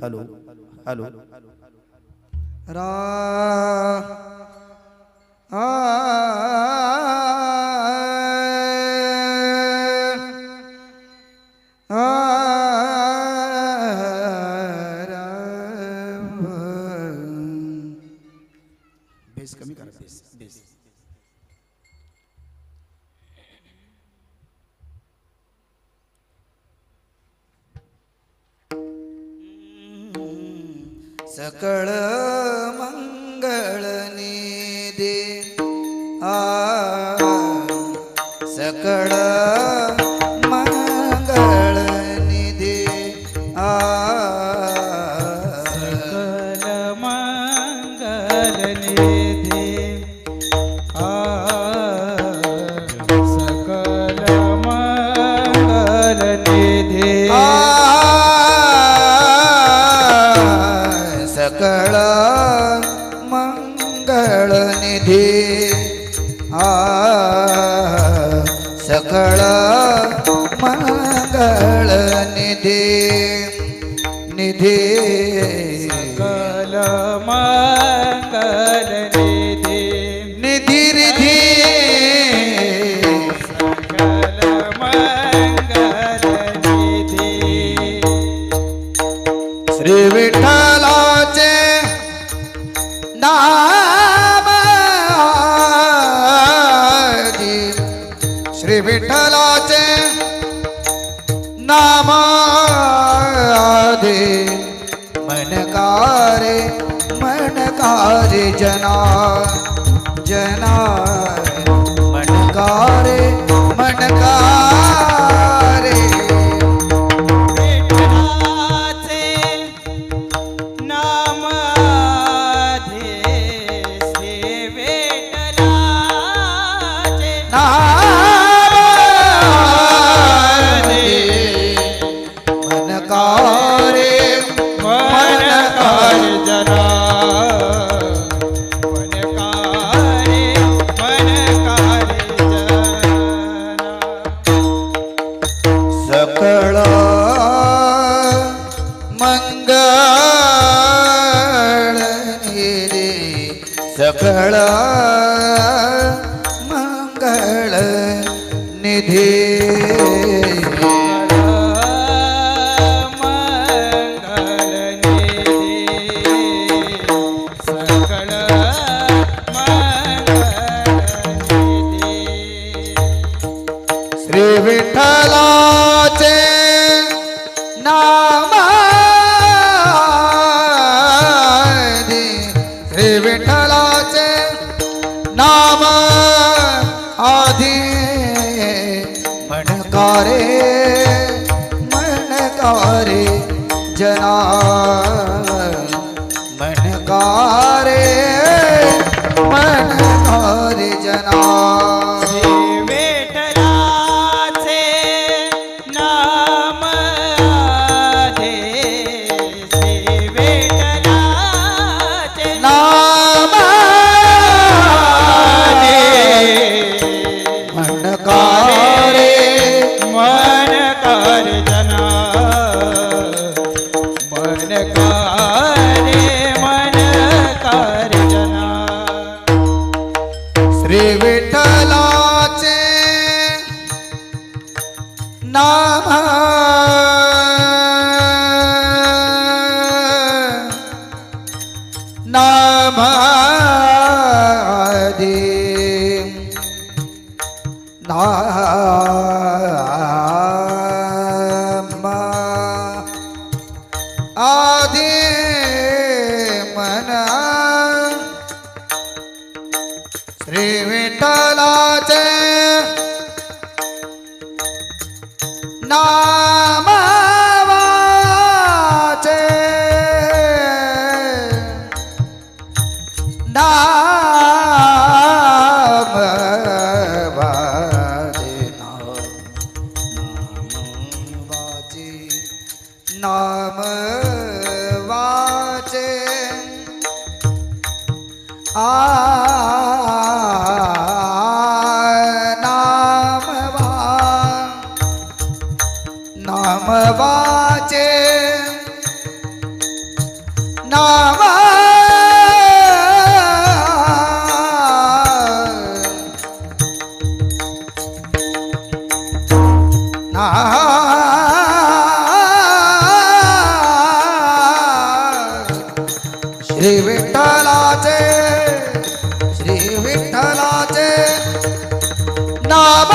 Hello hello रा आ base कमी करा बेस बेस सकळ मंगळ निधी सकळ मंगळ निधी सकल मंगल निधी सकल मंगल निधी सकळ मंगळ निधी सकळ मंगळ निधी निधी सकल मंगल निधी निधी रिधी सकल मंगल निधी श्री विठ्ठलाचे नाम आधी श्री विठ्ठलाचे नाम आधी मनकारे जना जना मनकारे विठ्ठलाचे नाम आधे श्री विठ्ठलाचे मनकारे मनकार जना मनकारे जना सकळ मंगळ निधी सकळ मंगळ निधी मंगल निधी सकळ मंगल निधी श्री विठ्ठलाचे नाम आधी श्री विठ्ठलाचे नाम आधी मनकारे जना मनकारे जना श्री विठ्ठलाचे नाम आधे श्री विठ्ठलाचे नाम आधे मनकारे मनकार जना मनकार जना श्री विठ्ठलाचे नाम आधी नाम आधी मना श्री विठ्ठलाचे नाम वाचे नाम वाचे नाम वाचे नाम वाचे नाम श्री विठ्ठलाचे नाम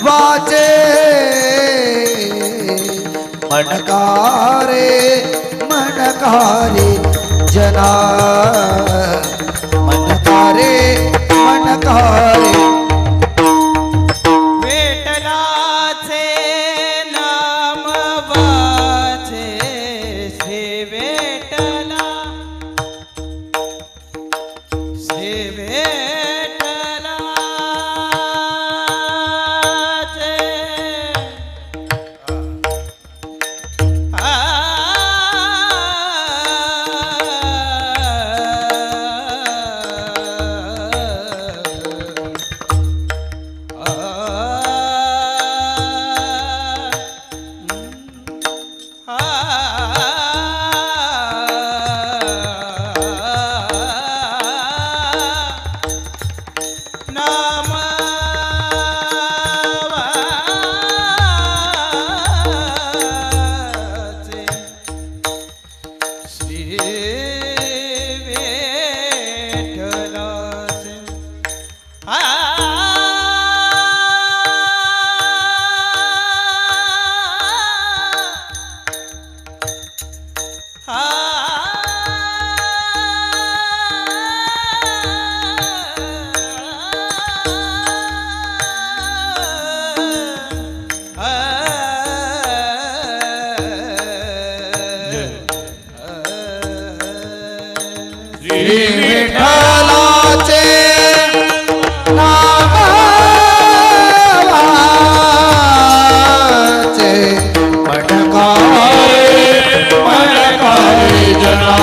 वाचे मनकारे जना मनकारे विठ्ठलाचे नाम वाचे श्री विठ्ठला श्री विठ्ठलाचे नाम वाचे श्री विठ्ठलाचे श्री विठ्ठलाचे नाम वाचे मनकारे जना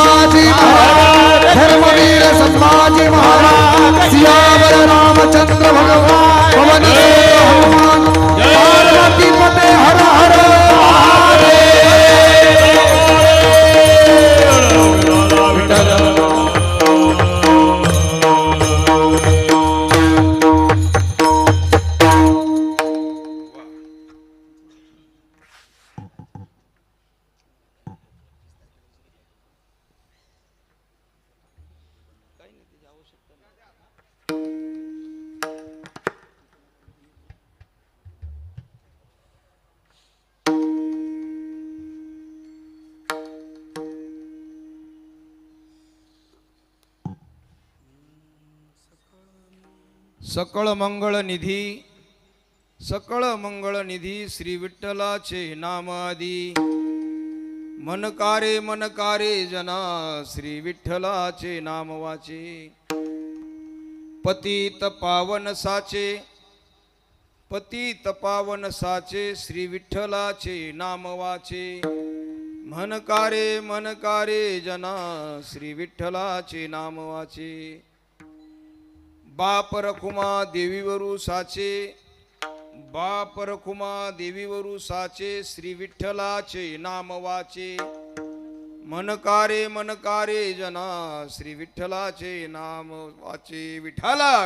शिवाजी महाराज धर्मवीर संभाजी महाराज सियावर रामचंद्र भगवान पवन सुत हनुमान पार्वती पते हर हर सकळ मंगळ निधी श्री विठ्ठलाचे नाम आदी मनकारे जना श्री विठ्ठलाचे नाम वाचे पतित पावन साचे श्री विठ्ठलाचे नाम वाचे मनकारे जना श्री विठ्ठलाचे नाम वाचे बाप रखुमा देवीवरू साचे श्री विठ्ठलाचे नाम वाचे मनकारे जना श्री विठ्ठलाचे नाम वाचे विठ्ठला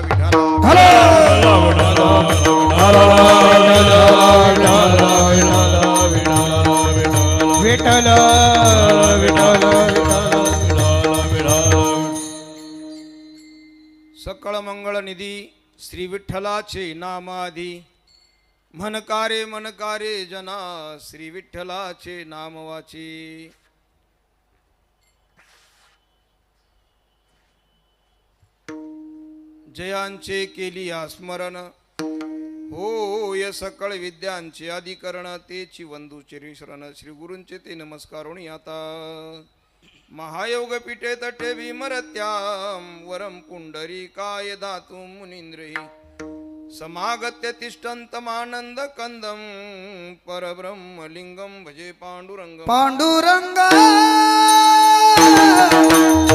विठ्ठल सकळ मंगळ निधी श्री विठ्ठलाचे नाम आदी मनकारे जना श्री विठ्ठलाचे नाम वाचे जयांचे केली स्मरण होय सकळ विद्यांचे अधिकरण तेची वंदुचे शरण श्री गुरूंचे ते नमस्कारोणी आता महायोग पीठे तटे भीमरत्याम वरम पुंडरी काय धातु मुनींद्रही समागत्य तिष्ठन्तमानंद कंदम परब्रह्म लिंगम भजे पांडुरंग पांडुरंग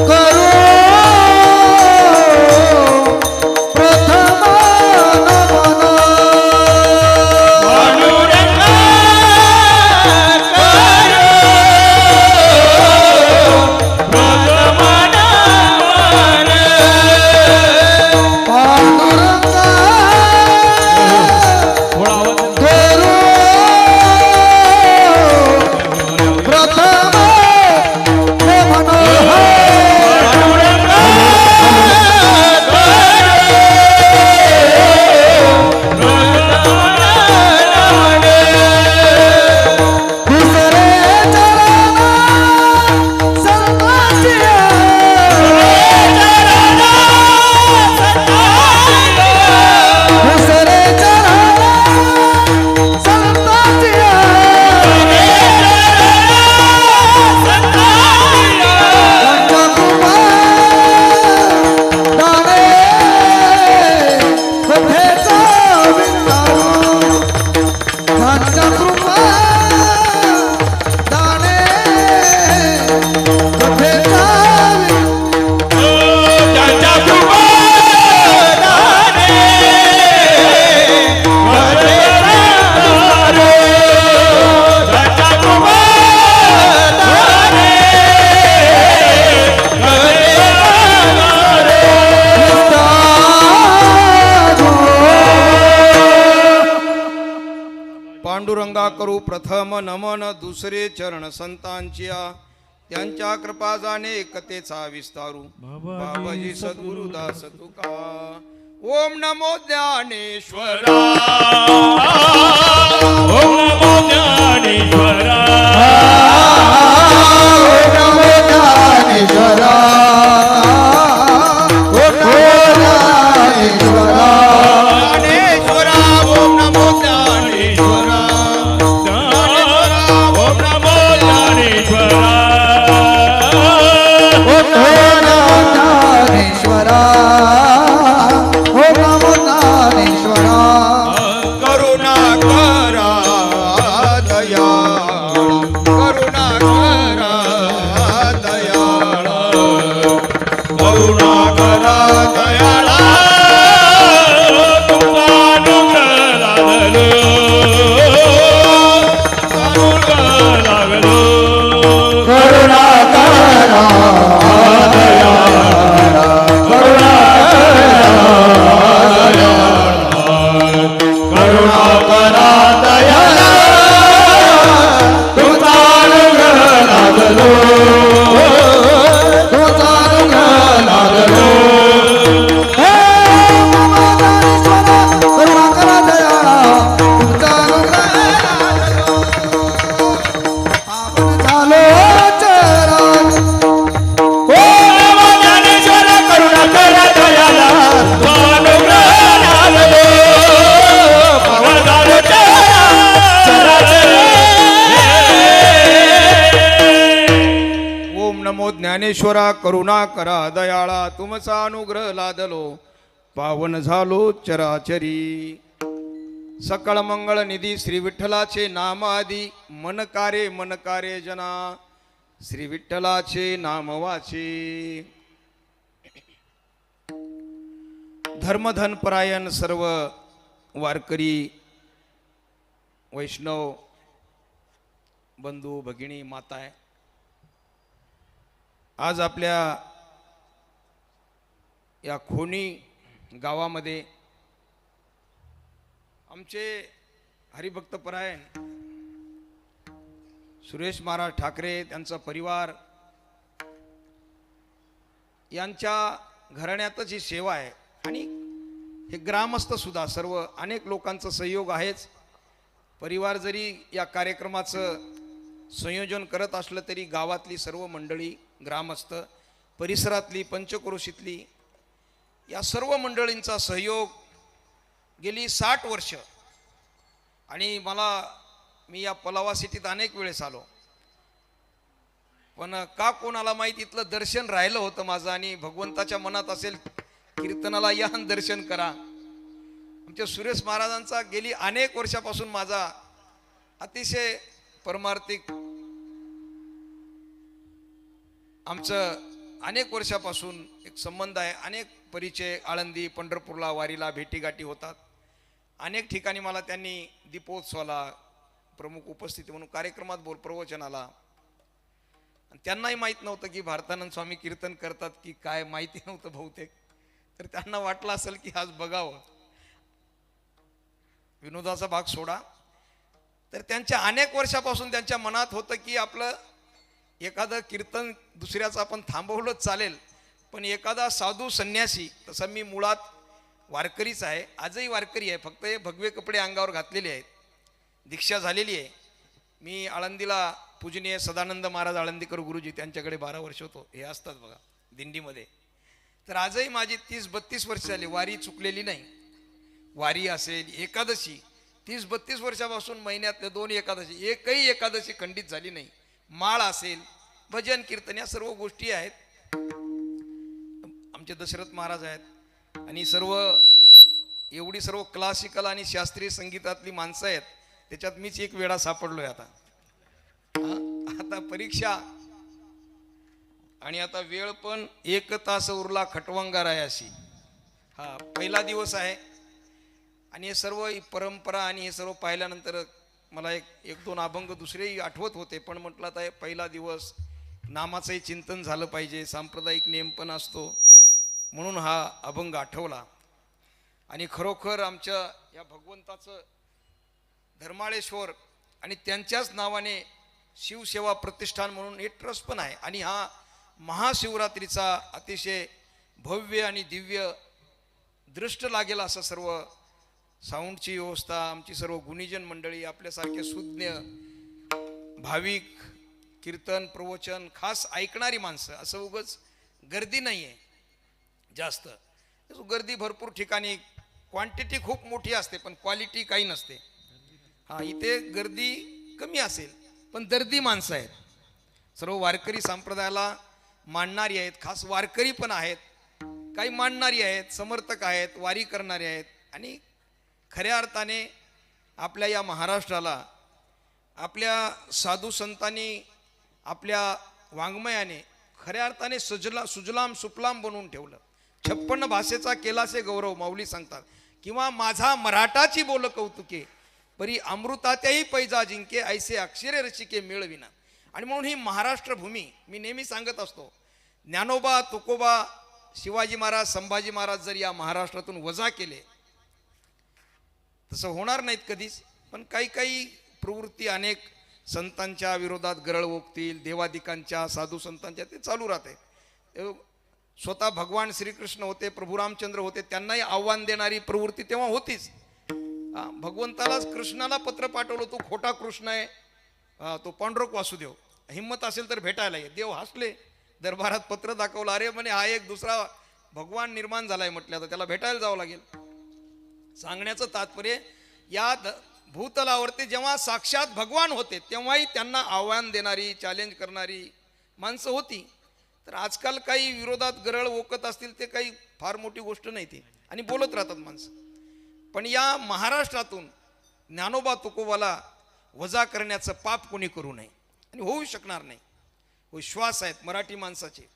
करो प्रथम पांडुरंगा करू प्रथम नमन दुसरे चरण संतांच्या त्यांच्या कृपा जाणे कथेचा विस्तारू बाबाजी सद्गुरुदास तुका ओम नमो ज्ञानेश्वरा ओम नमो ज्ञानेश्वरा नमो ज्ञानेश्वरा ओम नमो ज्ञानेश्वरा करुणा करा दया परमेश्वरा करुणा करा दयाळा तुमचा अनुग्रह लादलो पावन झालो चराचरी सकळ मंगळ निधी श्री विठ्ठलाचे नाम आदी मन कारे जना श्री विठ्ठलाचे नाम वाचे धर्मधन परायण सर्व वारकरी वैष्णव बंधू भगिनी माता आहे आज आपल्या या खोनी गावामध्ये आमचे हरिभक्त परायण सुरेश महाराज ठाकरे त्यांचा परिवार यांच्या घराण्यातच ही सेवा आहे आणि हे ग्रामस्थ सुद्धा सर्व अनेक लोकांचा सहयोग आहेच परिवार जरी या कार्यक्रमाचं संयोजन करत असलं तरी गावातली सर्व मंडळी ग्रामस्थ परिसरातली पंचक्रोशीतली या सर्व मंडळींचा सहयोग गेली 60 वर्ष आणि मी या पलावा सिटीत अनेक वेळेस आलो पण का कोणाला माहीत इथलं दर्शन राहिलं होतं माझं आणि भगवंताच्या मनात असेल कीर्तनाला या दर्शन करा आमच्या सुरेश महाराजांचा गेली अनेक वर्षापासून माझा अतिशय परमार्थिक आमचं अनेक वर्षापासून एक संबंध आहे अनेक परिचय आळंदी पंढरपूरला वारीला भेटीगाठी होतात अनेक ठिकाणी मला त्यांनी दीपोत्सवाला प्रमुख उपस्थिती म्हणून कार्यक्रमात प्रवचनाला आणि त्यांनाही माहीत नव्हतं की भारतानंद स्वामी कीर्तन करतात की काय माहिती नव्हतं बहुतेक तर त्यांना वाटलं असेल की आज बघावं विनोदाचा भाग सोडा तर त्यांच्या अनेक वर्षापासून त्यांच्या मनात होतं की आपलं एखादं कीर्तन दुसऱ्याचं आपण थांबवलं चालेल पण एखादा साधू संन्यासी तसं मी मुळात वारकरीच आहे आजही वारकरी आहे फक्त हे भगवे कपडे अंगावर घातलेले आहेत दीक्षा झालेली आहे मी आळंदीला पूजनीय सदानंद महाराज आळंदीकर गुरुजी त्यांच्याकडे 12 वर्ष होतो हे असतात बघा दिंडीमध्ये तर आजही माझी 30-32 वर्ष झाली वारी चुकलेली नाही वारी असेल एकादशी 30-32 वर्षापासून महिन्यातले 2 एकादशी एकही एकादशी खंडित झाली नाही माळ असेल भजन कीर्तन या सर्व गोष्टी आहेत आमचे दशरथ महाराज आहेत आणि एवढी सर्व क्लासिकल आणि शास्त्रीय संगीतातली माणसं आहेत त्याच्यात मीच एक वेळा सापडलोय आता परीक्षा आणि आता वेळ पण 1 तास उरला खटवंगार आहे अशी पहिला दिवस आहे आणि हे सर्व परंपरा आणि हे सर्व पाहिल्यानंतर मला एक दोन अभंग दुसरेही आठवत होते पण म्हटलं आता पहिला दिवस नामाचंही चिंतन झालं पाहिजे सांप्रदायिक नियम पण असतो म्हणून हा अभंग आठवला आणि खरोखर आमच्या या भगवंताचं धर्माळेश्वर आणि त्यांच्याच नावाने शिवसेवा प्रतिष्ठान म्हणून हे ट्रस्ट पण आहे आणि हा महाशिवरात्रीचा अतिशय भव्य आणि दिव्य दृष्ट लागेल असं सर्व साऊंडची व्यवस्था आमची सर्व गुणीजन मंडळी आपल्यासारखे सुज्ञ भाविक कीर्तन प्रवचन खास ऐकणारी माणसं असं उगाच गर्दी नाही आहे जास्त गर्दी भरपूर ठिकाणी क्वांटिटी खूप मोठी असते पण क्वालिटी काही नसते इथे गर्दी कमी असेल पण दर्दी माणसं आहेत सर्व वारकरी संप्रदायाला मानणारी आहेत खास वारकरी पण आहेत काही मानणारी आहेत समर्थक आहेत वारी करणारे आहेत आणि खऱ्या अर्थाने आपल्या या महाराष्ट्राला आपल्या साधू संतांनी आपल्या वाङ्मयाने खऱ्या अर्थाने सुजलाम सुफलाम बनवून ठेवलं 56 भाषेचा केलासे गौरव माऊली सांगतात किंवा माझा मराठाची बोल कौतुके परी अमृतात्याही पैजा जिंके ऐसे अक्षरे रचिके मिळविना आणि म्हणून ही महाराष्ट्र भूमी मी नेहमी सांगत असतो ज्ञानोबा तुकोबा शिवाजी महाराज संभाजी महाराज जर या महाराष्ट्रातून वजा केले तसं होणार नाहीत कधीच पण काही प्रवृत्ती अनेक संतांच्या विरोधात गरळ ओकतील देवादिकांच्या साधू संतांच्या ते चालू राहते स्वतः भगवान श्रीकृष्ण होते प्रभू रामचंद्र होते त्यांनाही आव्हान देणारी प्रवृत्ती तेव्हा होतीच भगवंतालाच कृष्णाला पत्र पाठवलं तो खोटा कृष्ण आहे तो पांडुरंग वासुदेव हिंमत असेल तर भेटायला ये देव हसले दरबारात पत्र दाखवलं अरे म्हणे हा एक दुसरा भगवान निर्माण झालाय म्हटलं तर त्याला भेटायला जावं लागेल सांगण्याचं तात्पर्य या भूतलावरती जेव्हा साक्षात भगवान होते तेव्हाही त्यांना आव्हान देणारी चॅलेंज करणारी माणसं होती तर आजकाल काही विरोधात गरळ ओकत असतील ते काही फार मोठी गोष्ट नाही ती, आणि बोलत राहतात माणसं. पण या महाराष्ट्रातून ज्ञानोबा तुकोबाला वजा करण्याचं पाप कोणी करू नये, आणि होऊ शकणार नाही. विश्वास आहेत मराठी माणसाचे,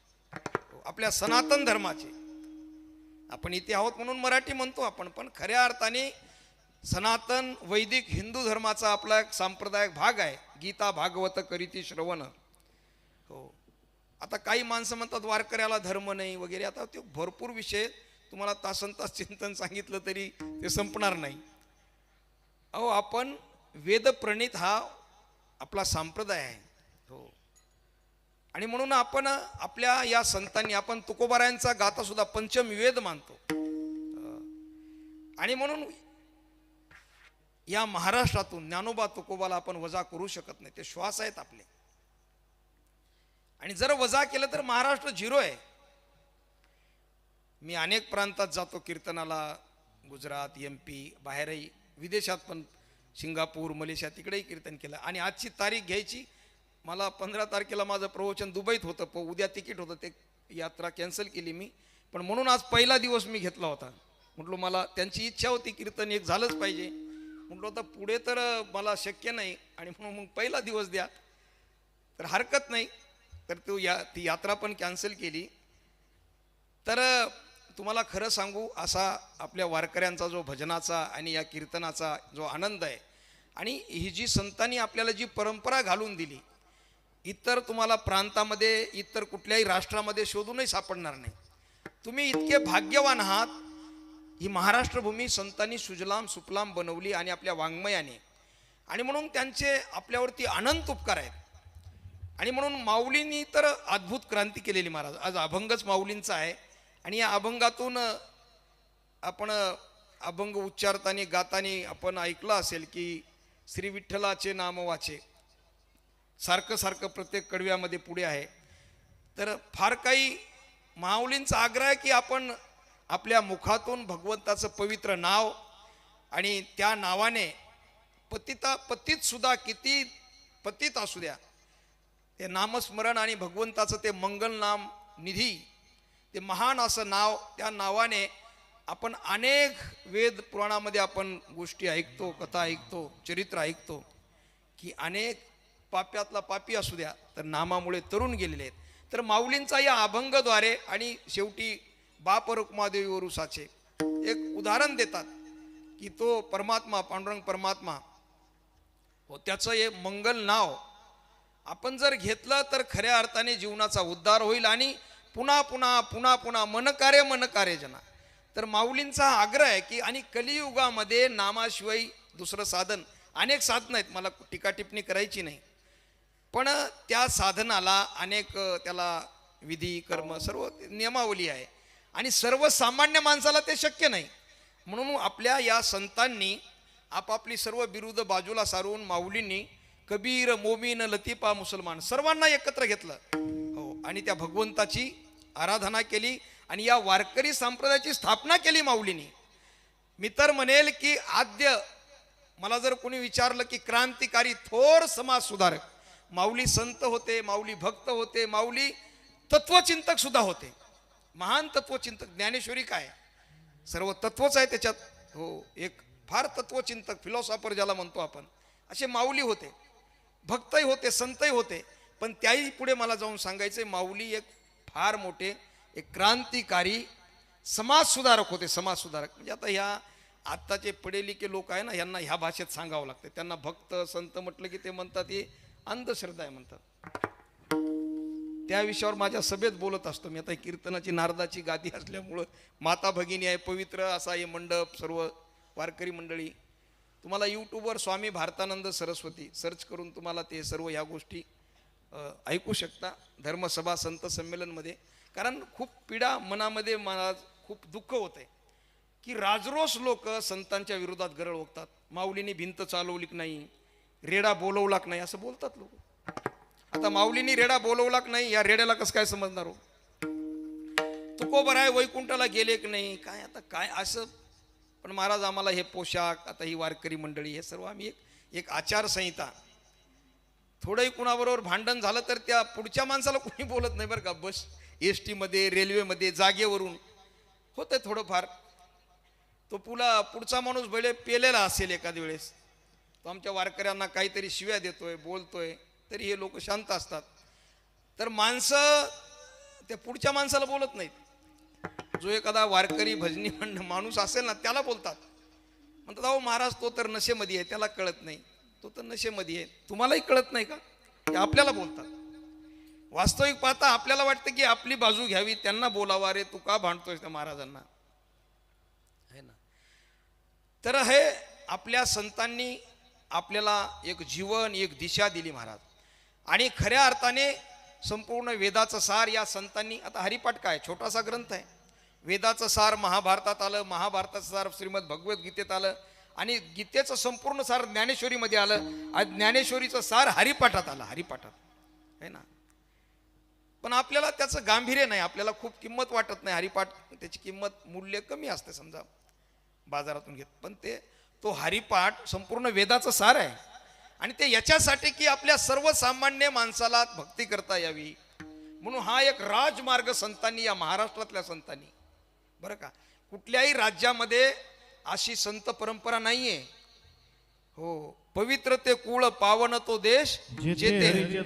आपल्या सनातन धर्माचे. आपण इथे आहोत म्हणून मराठी म्हणतो आपण, पण खऱ्या अर्थाने सनातन वैदिक हिंदू धर्माचा आपला एक सांप्रदायिक भाग आहे. गीता भागवत करीती श्रवण. हो, आता काही माणसं म्हणतात वारकऱ्याला धर्म नाही वगैरे. आता ते भरपूर विषय तुम्हाला तासन तास चिंतन सांगितलं तरी ते संपणार नाही. अहो, आपण वेदप्रणीत हा आपला संप्रदाय आहे. हो, आणि म्हणून आपण आपल्या या संतांनी, आपण तुकोबारायांचा गाथा सुद्धा पंचम वेद मानतो. आणि म्हणून या महाराष्ट्रातून ज्ञानोबा तुकोबाला आपण वजा करू शकत नाही. ते श्वास आहेत आपले, आणि जर वजा केलं तर महाराष्ट्र झिरो आहे. मी अनेक प्रांतात जातो कीर्तनाला, गुजरात, MP, बाहेरही, विदेशात पण, सिंगापूर, मलेशिया, तिकडेही कीर्तन केलं. आणि आजची तारीख घ्यायची, मला 15 तारखेला माझं प्रवचन दुबईत होतं, पण उद्या तिकीट होतं, ते यात्रा कॅन्सल केली मी. पण म्हणून आज पहिला दिवस मी घेतला होता. म्हटलो मला त्यांची इच्छा होती कीर्तन एक झालंच पाहिजे. म्हटलं आता पुढे तर मला शक्य नाही, आणि म्हणून मग पहिला दिवस द्या तर हरकत नाही. तर ती यात्रा पण कॅन्सल केली. तर तुम्हाला खरं सांगू, असा आपल्या वारकऱ्यांचा जो भजनाचा आणि या कीर्तनाचा जो आनंद आहे, आणि ही जी संतांनी आपल्याला जी परंपरा घालून दिली, इतर तुम्हाला प्रांतामध्ये, इतर कुठल्याही राष्ट्रामध्ये शोधूनही सापडणार नाही. तुम्ही इतके भाग्यवान आहात. ही महाराष्ट्र भूमी संतांनी सुजलाम सुफलाम बनवली, आणि आपल्या वाङ्मयाने, आणि म्हणून त्यांचे आपल्यावरती अनंत उपकार आहेत. आणि म्हणून माऊलींनी तर अद्भुत क्रांती केलेली महाराज. आज अभंगच माऊलींचा आहे, आणि या अभंगातून आपण अभंग उच्चारताना गातानी आपण ऐकलं असेल की श्री विठ्ठलाचे नाम वाचे, सारखं सारखं प्रत्येक कडव्यामध्ये पुढे आहे. तर फार काही माऊलींचा आग्रह आहे की आपण आपल्या मुखातून भगवंताचं पवित्र नाव, आणि त्या नावाने पतित सुद्धा किती पतित असू द्या, ते नामस्मरण आणि भगवंताचं ते मंगल नाम निधी, ते महान असं नाव, त्या नावाने आपण अनेक वेद पुराणामध्ये आपण गोष्टी ऐकतो, कथा ऐकतो, चरित्र ऐकतो की अनेक पाप्यातला पापी असू द्या तर नामामुळे तरुण गेलेले आहेत. तर माऊलींचा या अभंगद्वारे, आणि शेवटी बाप रुक्मादेवी वरुसाचे एक उदाहरण देतात की तो परमात्मा, पांडुरंग परमात्मा, हो, त्याचं हे मंगल नाव आपण जर घेतलं तर खऱ्या अर्थाने जीवनाचा उद्धार होईल. आणि पुन्हा पुन्हा पुन्हा पुन्हा मनकार्य जना. तर माऊलींचा हा आग्रह आहे की, आणि कलियुगामध्ये नामाशिवाय दुसरं साधन, अनेक साधनं आहेत, मला टीका टिप्पणी करायची नाही, पण त्या साधनाला अनेक त्याला विधी कर्म सर्व नियमावली आहे, आणि सर्वसामान्य माणसाला ते शक्य नाही. म्हणून आपल्या या संतांनी आपापली सर्व बिरुद बाजूला सारून माऊलींनी कबीर, मोमीन, लतीफा, मुसलमान सर्वांना एकत्र घेतलं, हो, आणि त्या भगवंताची आराधना केली, आणि या वारकरी संप्रदायाची स्थापना केली माऊलींनी. मी तर म्हणेल की आद्य, मला जर कोणी विचारलं की क्रांतिकारी थोर समाज सुधारक, माऊली संत होते, माऊली भक्त होते, माऊली तत्वचिंतक सुद्धा होते, महान तत्वचिंतक. ज्ञानेश्वरी काय, सर्व तत्वच आहे त्याच्यात, हो, एक फार तत्वचिंतक, फिलॉसॉफर ज्याला म्हणतो आपण, असे माऊली होते, भक्तही होते, संतही होते. पण त्याही पुढे मला जाऊन सांगायचे, माऊली एक फार मोठे एक क्रांतिकारी समाज सुधारक होते, समाज सुधारक. म्हणजे आता ह्या आत्ताचे पडेलिके लोक आहे ना, यांना ह्या भाषेत सांगावं लागतं. त्यांना भक्त संत म्हटलं की ते म्हणतात हे अंधश्रद्धा आहे म्हणतात. त्या विषयावर माझ्या सभेत बोलत असतो मी. आता कीर्तनाची नारदाची गादी असल्यामुळं माता भगिनी आहे, पवित्र असा हे मंडप, सर्व वारकरी मंडळी. तुम्हाला यूट्यूबवर स्वामी भारतानंद सरस्वती सर्च करून तुम्हाला ते सर्व ह्या गोष्टी ऐकू शकता, धर्मसभा संत संमेलनमध्ये. कारण खूप पीडा मनामध्ये, मला खूप दुःख होत आहे की राजरोस लोक संतांच्या विरोधात गरळ ओकतात. माऊलींनी भिंत चालवली नाही, रेडा बोलवला नाही, असं बोलतात लोक. आता माऊलींनी रेडा बोलवला नाही, या रेड्याला कसं काय समजणार हो? तुकोबराय वैकुंठाला गेले की नाही, काय आता काय असं. पण महाराज आम्हाला हे पोशाख, आता ही वारकरी मंडळी, हे सर्व आम्ही एक आचारसंहिता, थोडंही कुणाबरोबर भांडण झालं तर त्या पुढच्या माणसाला कोणी बोलत नाही बरं का, बस एस टीमध्ये रेल्वेमध्ये जागेवरून होतं थोडंफार. तो पुढचा माणूस भले पेलेला असेल एखाद्या वेळेस, तो आमच्या वारकऱ्यांना काहीतरी शिव्या देतोय बोलतोय तरी हे लोक शांत असतात. तर माणसं त्या पुढच्या माणसाला बोलत नाहीत. जो एखादा वारकरी भजनी माणूस असेल ना त्याला बोलतात. म्हणतात अहो महाराज तो तर नशेमध्ये आहे, त्याला कळत नाही, तो तर नशेमध्ये आहे, तुम्हालाही कळत नाही का? ते आपल्याला बोलतात. वास्तविक पाहता आपल्याला वाटतं की आपली बाजू घ्यावी, त्यांना बोलावा, रे तू का भांडतोय त्या महाराजांना, है ना. तर हे आपल्या संतांनी आपल्याला एक जीवन एक दिशा दिली महाराज. आणि खऱ्या अर्थाने संपूर्ण वेदाचं सार या संतांनी, आता हरिपाठ काय छोटासा ग्रंथ आहे, वेदाचं सार महाभारतात आलं, महाभारताचं सार श्रीमद भगवद्गीतेत आलं, आणि गीतेचं संपूर्ण सार ज्ञानेश्वरीमध्ये आलं, आणि ज्ञानेश्वरीचं सार हरिपाठात आलं, हरिपाठात, है ना. पण आपल्याला त्याचं गांभीर्य नाही, आपल्याला खूप किंमत वाटत नाही. हरिपाठ त्याची किंमत मूल्य कमी असते समजा बाजारातून घेत, पण तो हरिपाठ संपूर्ण वेदाचं सार आहे. आणि ते याच्यासाठी की आपल्या सर्वसामान्य माणसाला भक्ती करता यावी म्हणून हा एक राजमार्ग संतांनी, या महाराष्ट्रातल्या संतांनी, बरं का, कुठल्याही राज्यामध्ये अशी संत परंपरा नाहीये. हो, पवित्र ते कुळ पावन तो देश जेते,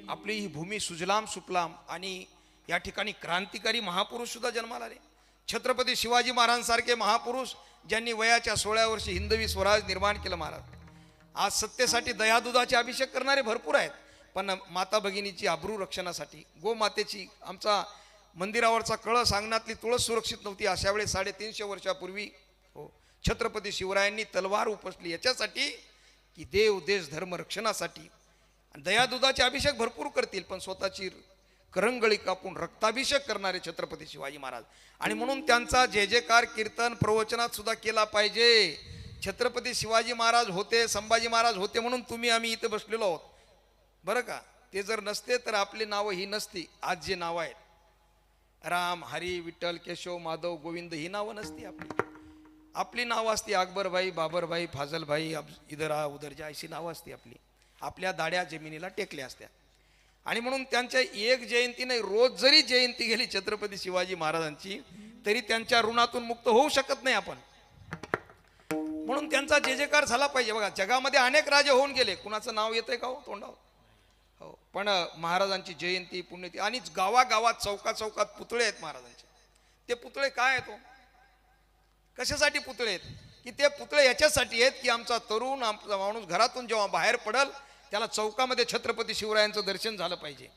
आपली ही भूमी सुजलाम सुफलाम. आणि या ठिकाणी क्रांतिकारी महापुरुष सुद्धा जन्माला आले. छत्रपती शिवाजी महाराजांसारखे महापुरुष ज्यांनी वयाच्या 16व्या वर्षी हिंदवी स्वराज निर्माण केलं महाराज. आज सत्तेसाठी दयादुधाचे अभिषेक करणारे भरपूर आहेत, पण माता भगिनीची अब्रू रक्षणासाठी, गोमातेची, आमचा मंदिरावरचा कळस, अंगणातली तुळस सुरक्षित नव्हती, अशा वेळेस 350 वर्षापूर्वी हो छत्रपती शिवरायांनी तलवार उपसली याच्यासाठी की देव देश धर्म रक्षणासाठी. दयादुधाचे अभिषेक भरपूर करतील, पण स्वतःची करंगळी कापून रक्ताभिषेक करणारे छत्रपती शिवाजी महाराज. आणि म्हणून त्यांचा जय जयकार कीर्तन प्रवचनात सुद्धा केला पाहिजे. छत्रपती शिवाजी महाराज होते, संभाजी महाराज होते म्हणून तुम्ही आम्ही इथे बसलेलो आहोत, बरं का. ते जर नसते तर आपली नावं ही नसती. आज जे नावं आहेत राम, हरी, विठ्ठल, केशव, माधव, गोविंद, ही नावं नसती. आपली नावं असती अकबरभाई, बाबरभाई, फाजलभाई, इधर आ उधर जा, अशी नावं असती आपली. आपल्या दाड्या जमिनीला टेकल्या असत्या. आणि म्हणून त्यांच्या एक जयंती नाही, रोज जरी जयंती गेली छत्रपती शिवाजी महाराजांची तरी त्यांच्या ऋणातून मुक्त होऊ शकत नाही आपण. म्हणून त्यांचा जय जयकार झाला पाहिजे. बघा, जगामध्ये अनेक राजे होऊन गेले, कुणाचं नाव येतंय का हो तोंडावर? हो, पण महाराजांची जयंती पुण्यती, आणि गावागावात चौका चौकात पुतळे आहेत महाराजांचे. ते पुतळे काय आहेत? कशासाठी पुतळे आहेत? की ते पुतळे याच्यासाठी आहेत की आमचा तरुण, आमचा माणूस घरातून जेव्हा बाहेर पडल त्याला चौकामध्ये छत्रपती शिवरायांचं दर्शन झालं पाहिजे.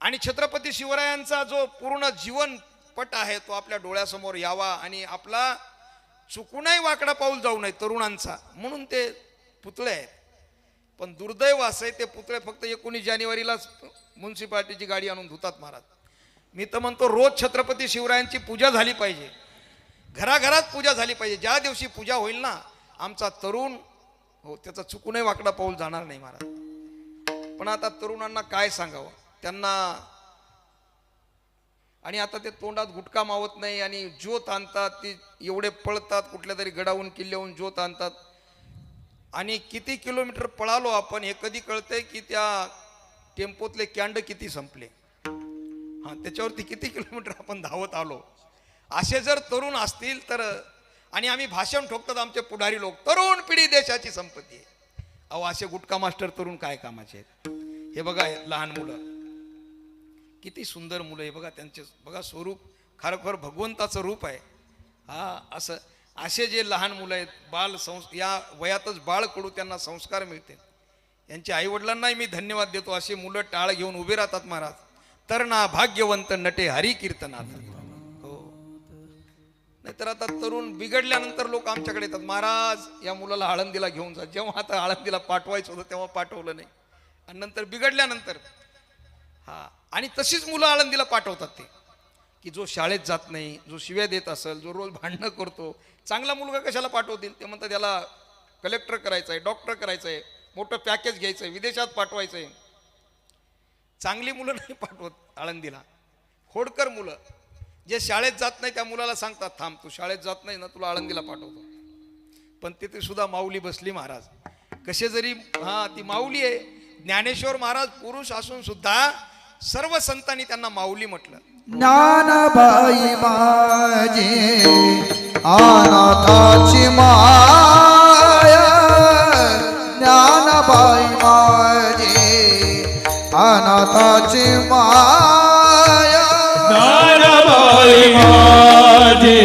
आणि छत्रपती शिवरायांचा जो पूर्ण जीवनपट आहे तो आपल्या डोळ्यासमोर यावा, आणि आपला चुकूनही वाकडा पाऊल जाऊ नये तरुणांचा, म्हणून ते पुतळे आहेत. पण दुर्दैव असं आहे, ते पुतळे फक्त 19 जानेवारीलाच म्युन्सिपाल्टीची गाडी आणून धुतात महाराज. मी तर म्हणतो रोज छत्रपती शिवरायांची पूजा झाली पाहिजे, घराघरात पूजा झाली पाहिजे. ज्या दिवशी पूजा होईल ना, आमचा तरुण हो त्याचा चुकूनही वाकडा पाऊल जाणार नाही महाराज. पण आता तरुणांना काय सांगावं त्यांना, आणि आता ते तोंडात गुटखा मावत नाही, आणि ज्योत आणतात, ती एवढे पळतात, कुठल्या तरी गडाहून किल्ल्याहून ज्योत आणतात. आणि किती किलोमीटर पळालो आपण हे कधी कळतंय की त्या टेम्पोतले कॅन्ड किती संपले, हां त्याच्यावरती किती किलोमीटर आपण धावत आलो. असे जर तरुण असतील तर, आणि आम्ही भाषण ठोकतात आमचे पुढारी लोक, तरुण पिढी देशाची संपत्ती आहे. अहो असे गुटखा मास्टर तरुण काय कामाचे आहेत? हे बघा लहान मुलं, किती सुंदर मुलं, हे बघा त्यांचे बघा स्वरूप, खरोखर भगवंताचं रूप आहे. हा असं असे जे लहान मुलं आहेत, या वयातच बाळ कडू त्यांना संस्कार मिळते. यांच्या आईवडिलांनाही मी धन्यवाद देतो. असे मुलं टाळ घेऊन उभे राहतात महाराज. तरणा भाग्यवंत नटे हरी कीर्तनात. हो, नाहीतर आता तरुण बिघडल्यानंतर लोक आमच्याकडे येतात, महाराज या मुलाला आळंदीला घेऊन जा. जेव्हा आता आळंदीला पाठवायचं होतं तेव्हा पाठवलं नाही, आणि नंतर बिघडल्यानंतर हा, आणि तशीच मुलं आळंदीला पाठवतात ते, की जो शाळेत जात नाही, जो शिव्या देत असेल, जो रोज भांडणं करतो, चांगला मुलगा कशाला पाठवतील? ते म्हणतात त्याला कलेक्टर करायचं आहे, डॉक्टर करायचं आहे, मोठं पॅकेज घ्यायचं आहे, विदेशात पाठवायचं आहे. चांगली मुलं नाही पाठवत आळंदीला. खोडकर मुलं जे शाळेत जात नाही त्या मुलाला सांगतात, थांब तू शाळेत जात नाही ना, तुला आळंदीला पाठवतो. पण तिथे सुद्धा माऊली बसली महाराज. कसे जरी, हा ती माऊली आहे, ज्ञानेश्वर महाराज पुरुष असून सुद्धा सर्व संतांनी त्यांना माऊली म्हटलं. ज्ञानबाई माझी अनाथाची माया, ज्ञानबाई माझी अनाथाची माया, ज्ञानबाई माझी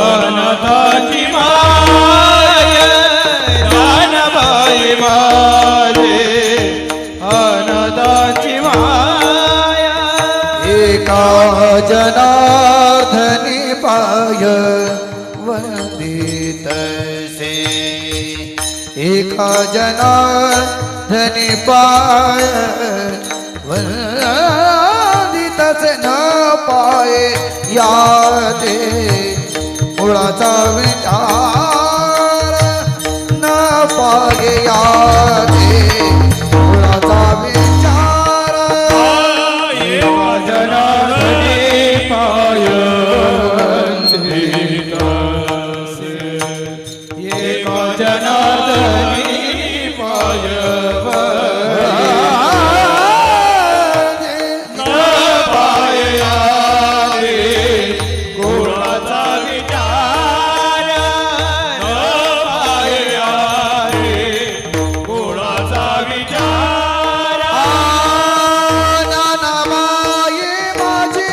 अनाथाची माय, ज्ञानबाई माझी अनाथाची माय. एका जनार्दनी पाय वंदितसे, एका जनार्दनी पाय वंदितसे, न पाय याते मुळाचा विचार, न पाय याते मुळाचा विचार. एका जनार्दनी पाय वंदितसे, एका जनार्दनी पाय न पाय याते गुणाचा विचार, न पाय याते गुणाचा विचार. ज्ञानबाई माझी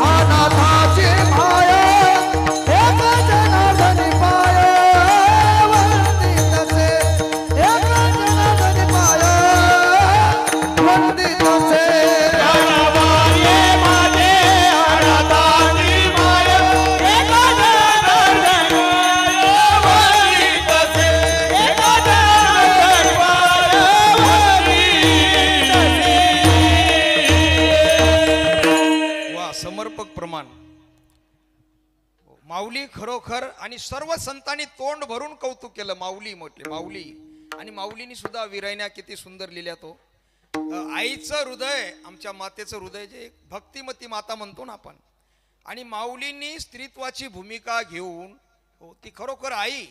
अनाथाची माया, एका जनार्दनी पाय वंदितसे, एका जनार्दनी पाय वंदितसे. ज्ञानबाई माझे अनाथाची माय, एका जनार्दनी वंदितसे, एका जनार्दनी वंदितसे. वा, समर्पक प्रमाण. माऊली खरोखर आणि सर्व संतांनी तोंड भरून कौतुक केलं. माऊली म्हटले, माऊली. आणि माऊलीनी सुद्धा विरायण्या किती सुंदर लिहिल्या. तो आईचं हृदय, आमच्या मातेचं हृदय, जे एक भक्तिमती माता म्हणतो ना आपण, आणि माऊलींनी स्त्रीत्वाची भूमिका घेऊन, हो, ती खरोखर आई,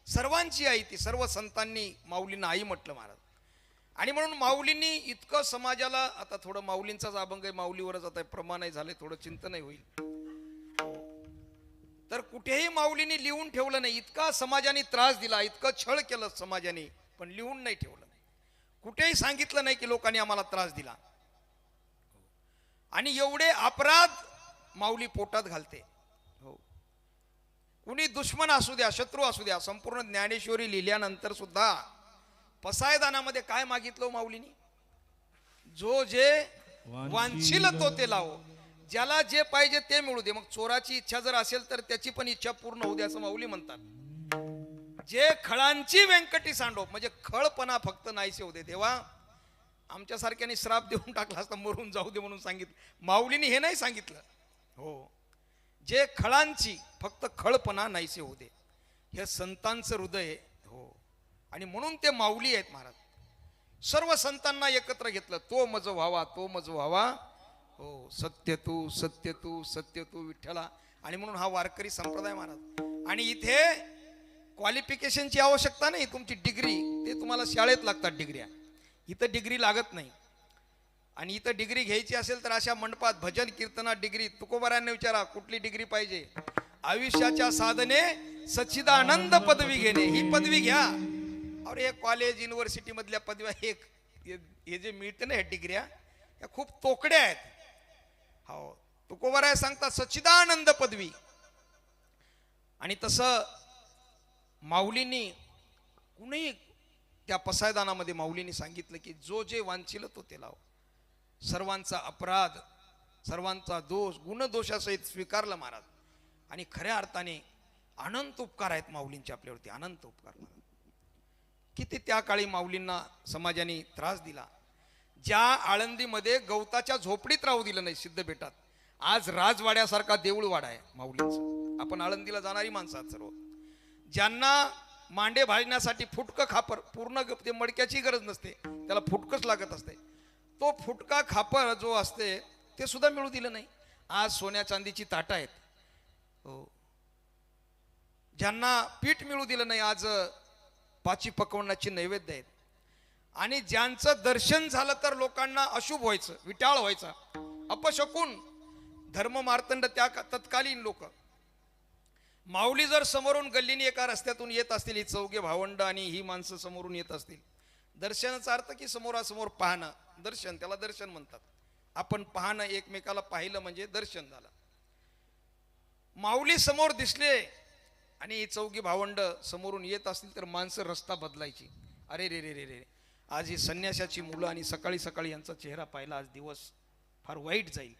सर्वांची आई ती. सर्व संतांनी माऊलींना आई म्हटलं महाराज. आणि म्हणून माऊलींनी इतकं समाजाला, आता थोडं माऊलींचाच अभंग आहे, माऊलीवरच आता प्रमाणही झाले, थोडं चिंतनही होईल. तर कुठेही माऊलींनी लिहून ठेवलं नाही. इतका समाजाने त्रास दिला, इतकं छळ केलं समाजाने, पण लिहून नाही ठेवलं. कुठेही सांगितलं नाही की लोकांनी आम्हाला त्रास दिला. आणि एवढे अपराध माऊली पोटात घालते. हो, कुणी दुश्मन असू द्या, शत्रू असू द्या, संपूर्ण ज्ञानेश्वरी लिहिल्यानंतर सुद्धा पसायदानामध्ये काय मागितलं माऊलीनी? जो जे वांछील तो ते लावो, ज्याला जे पाहिजे ते मिळू दे. मग चोराची इच्छा जर असेल तर त्याची पण इच्छा पूर्ण होऊ दे, असं माऊली म्हणतात. जे खळांची व्यंकटी सांडो, म्हणजे खळपणा फक्त नाहीसे होऊ दे. देवा, आमच्यासारख्याने श्राप देऊन टाकला असता, मरून जाऊ दे म्हणून सांगितलं. माऊलीने हे नाही सांगितलं. हो, जे खळांची फक्त खळपणा नाहीसे होऊ दे, हे संतांचं हृदय. हो, आणि म्हणून ते माऊली आहेत महाराज. सर्व संतांना एकत्र घेतलं. तो मज व्हावा, तो मज व्हावा. हो, सत्य तू, सत्य तू, सत्य तू विठ्ठला. आणि म्हणून हा वारकरी संप्रदाय महाराज. आणि इथे क्वालिफिकेशनची आवश्यकता नाही. तुमची डिग्री ते तुम्हाला शाळेत लागतात डिग्र्या, इथं डिग्री लागत नाही. आणि इथं डिग्री घ्यायची असेल तर अशा मंडपात भजन कीर्तनात डिग्री. तुकोबारांना विचारा कुठली डिग्री पाहिजे? आयुष्याच्या साधने सच्चिदानंद पदवी घेणे, ही पदवी घ्या. अरे हे कॉलेज युनिव्हर्सिटी मधल्या पदव्या, हे जे मिळते ना ह्या डिग्र्या, ह्या खूप तोकड्या आहेत. हो, तुकोबाराय सांगतात सच्चिदानंद पदवी. आणि तसं माऊलींनी कुणी त्या पसायदानामध्ये माऊलींनी सांगितलं की जो जे वांछील तो ते लाव. सर्वांचा अपराध, सर्वांचा दोष गुणदोषासहित स्वीकारला महाराज. आणि खऱ्या अर्थाने अनंत उपकार आहेत माऊलींचे आपल्यावरती, अनंत उपकार. किती त्या काळी माऊलींना समाजाने त्रास दिला. ज्या आळंदीमध्ये गवताच्या झोपडीत राहू दिलं नाही सिद्धबेटात, आज राजवाड्यासारखा देऊळवाडा आहे माऊलींचा. आपण आळंदीला जाणारी माणसं आहात सर्व. ज्यांना मांडे भाजण्यासाठी फुटकं खापर, पूर्ण ते मडक्याची गरज नसते, त्याला फुटकंच लागत असते. तो फुटका खापर जो असते ते सुद्धा मिळू दिलं नाही. आज सोन्या चांदीची ताटं आहेत. हो, ज्यांना पीठ मिळू दिलं नाही, आज पाची पकवण्याची नैवेद्य आहेत. आणि ज्यांचं दर्शन झालं तर लोकांना अशुभ व्हायचं, विटाळ व्हायचा, अपशकुन, धर्म मार्तंड त्या तत्कालीन लोक. माऊली जर समोरून गल्लीने एका रस्त्यातून येत असतील, ही चौघे भावंड आणि ही माणसं समोरून येत असतील, दर्शनाचा अर्थ की समोरासमोर पाहणं, दर्शन, त्याला दर्शन म्हणतात. आपण पाहणं, एकमेकाला पाहिलं म्हणजे दर्शन झालं. माऊली समोर दिसले आणि ही चौघी भावंड समोरून येत असतील तर माणसं रस्ता बदलायची. अरे रे रे रे रे, आज ही संन्याशाची मुलं आणि सकाळी सकाळी यांचा चेहरा पाहिला, आज दिवस फार वाईट जाईल.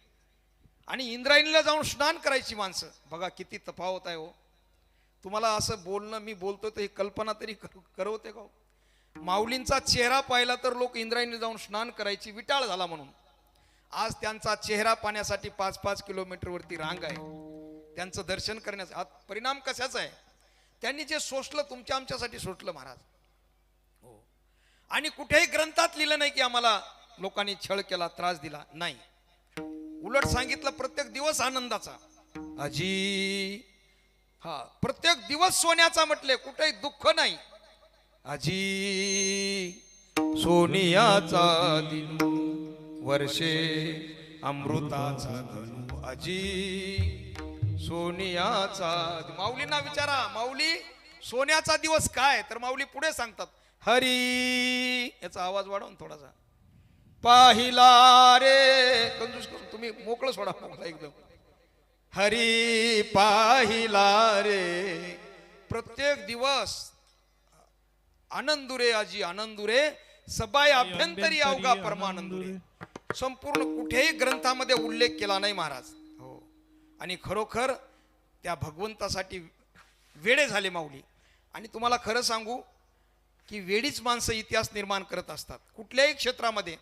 आणि इंद्रायणीला जाऊन स्नान करायची माणसं. बघा किती तफावत आहे हो. तुम्हाला असं बोलणं, मी बोलतो तर ही कल्पना तरी करवते का? माऊलींचा चेहरा पाहिला तर लोक इंद्रायणीला जाऊन स्नान करायची, विटाळ झाला म्हणून. आज त्यांचा चेहरा पाहण्यासाठी 5-5 किलोमीटरवरती रांग आहे, त्यांचं दर्शन करण्याचा. परिणाम कशाचा आहे? त्यांनी जे सोसलं तुमच्या आमच्यासाठी सोसलं महाराज. हो. आणि कुठेही ग्रंथात लिहिलं नाही की आम्हाला लोकांनी छळ केला, त्रास दिला, नाही. उलट सांगितलं प्रत्येक दिवस आनंदाचा. आजी, हा, प्रत्येक दिवस सोन्याचा म्हटले, कुठेही दुःख नाही. आजी सोनियाचा दिनू, वर्षे अमृताचा धनु. आजी सोनियाचा. माऊलींना विचारा, माऊली सोन्याचा दिवस काय? तर माऊली पुढे सांगतात, हरी, याचा आवाज वाढवून थोडासा, पाहिला रे, कंजूस करून तुम्ही मोकळं सोडा मोकळा एकदम. हरी पाहिला रे, प्रत्येक दिवस आनंदुरे आजी आनंदुरे, सबाय अभ्यंतरी अवघा परमानंदुरे. संपूर्ण कुठेही ग्रंथामध्ये उल्लेख केला नाही महाराज. हो. आणि खरोखर त्या भगवंतासाठी वेडे झाले माऊली. आणि तुम्हाला खरं सांगू की वेडीच माणसं इतिहास निर्माण करत असतात कुठल्याही क्षेत्रामध्ये.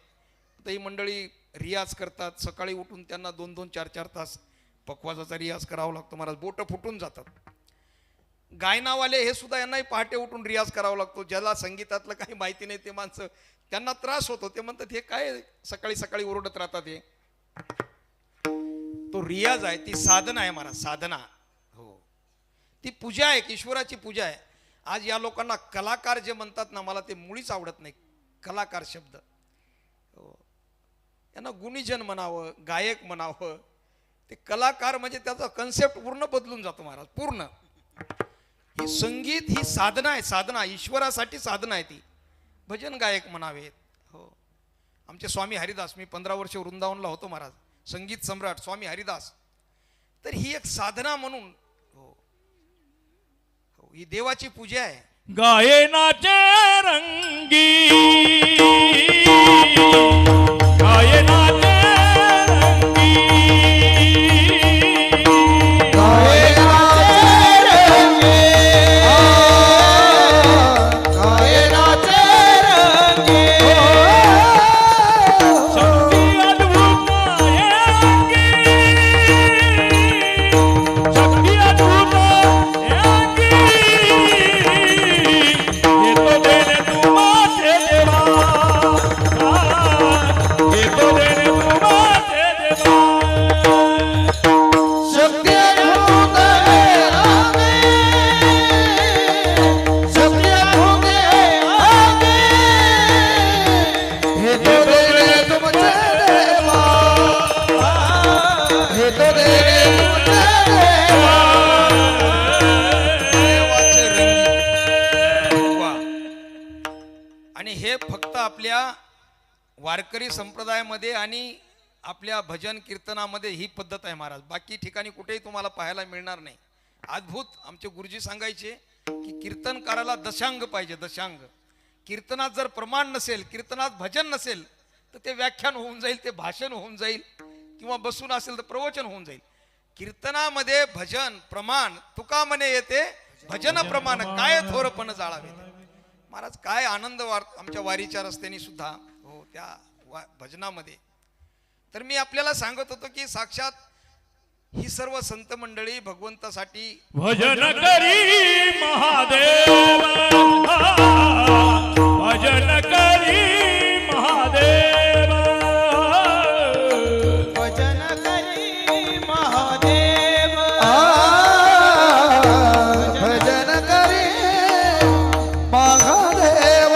तर ही मंडळी रियाज करतात, सकाळी उठून त्यांना 2-2, 4-4 तास पकवाजाचा रियाज करावा लागतो महाराज, बोटं फुटून जातात. गायनावाले हे सुद्धा यांनाही पहाटे उठून रियाज करावा लागतो. ज्याला संगीतातलं काही माहिती नाही ते माणसं, त्यांना त्रास होतो. ते म्हणतात हे काय सकाळी सकाळी ओरडत राहतात. हे तो रियाज आहे, ती साधना आहे महाराज, साधना. हो, ती पूजा आहे, ईश्वराची पूजा आहे. आज या लोकांना कलाकार जे म्हणतात ना, मला ते मुळीच आवडत नाही कलाकार शब्द. हो, यांना गुणीजन म्हणावं, गायक म्हणावं. ते कलाकार म्हणजे त्याचा कन्सेप्ट पूर्ण बदलून जातो महाराज, पूर्ण. ही संगीत ही साधना आहे, साधना, ईश्वरासाठी साधना आहे ती. भजन गायक म्हणावेत. हो, आमचे स्वामी हरिदास, मी 15 वर्ष वृंदावनला होतो महाराज, संगीत सम्राट स्वामी हरिदास. तर ही एक साधना म्हणून, हो, हो, ही देवाची पूजा आहे. गायनाचे रंगी, गायनाचे रंगी, वारकरी संप्रदायामध्ये आणि आपल्या भजन कीर्तनामध्ये ही पद्धत आहे महाराज. बाकी ठिकाणी कुठेही तुम्हाला पाहायला मिळणार नाही. अद्भुत. आमचे गुरुजी सांगायचे की कीर्तनकाराला दशांग पाहिजे, दशांग. कीर्तनात जर प्रमाण नसेल, कीर्तनात भजन नसेल तर ते व्याख्यान होऊन जाईल, ते भाषण होऊन जाईल, किंवा बसून असेल तर प्रवचन होऊन जाईल. कीर्तनामध्ये भजन प्रमाण, तुका म्हणे येते भजन प्रमाण, काय थोरपण जाळावे. महाराज काय आनंद आमच्या वारीच्या रस्त्याने सुद्धा, हो, त्या भजनामध्ये. तर मी आपल्याला सांगत होतो की साक्षात ही सर्व संत मंडळी भगवंतासाठी भजन करी महादेव, भजन करी महादेव, भजन करी महादेव, भजन करी महादेव,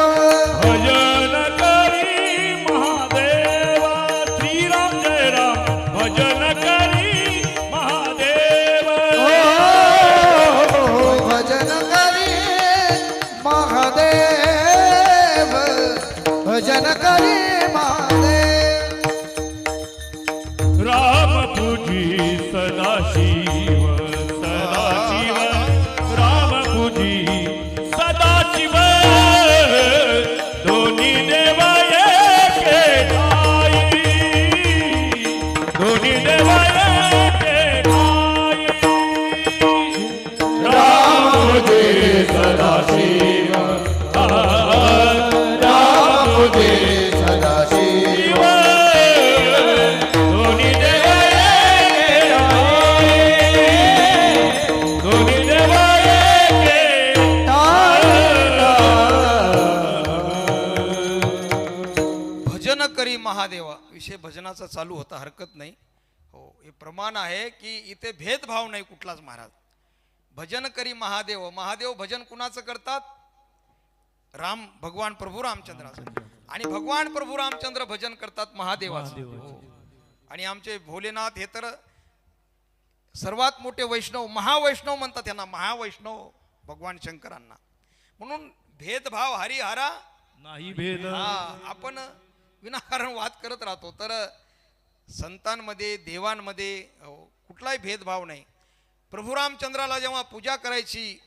भजन महादेवा विषय भजनाचा चालू होता, हरकत नाही. हो, हे प्रमाण आहे की इथे भेदभाव नाही कुठलाच महाराज. भजन करी महादेव. महादेव भजन कुणाचं करतात? राम भगवान प्रभू रामचंद्राचं. आणि भगवान प्रभू रामचंद्र भजन करतात महादेवाचं. हो. आणि आमचे भोलेनाथ हे तर सर्वात मोठे वैष्णव, महावैष्णव म्हणतात त्यांना, महावैष्णव भगवान शंकरांना. म्हणून भेदभाव हरिहरा नाही भेद. आपण विनाकारण वाद करत राहतो. तर संतांमध्ये देवांमध्ये कुठलाही भेदभाव नाही. प्रभू रामचंद्राला जेव्हा पूजा करायची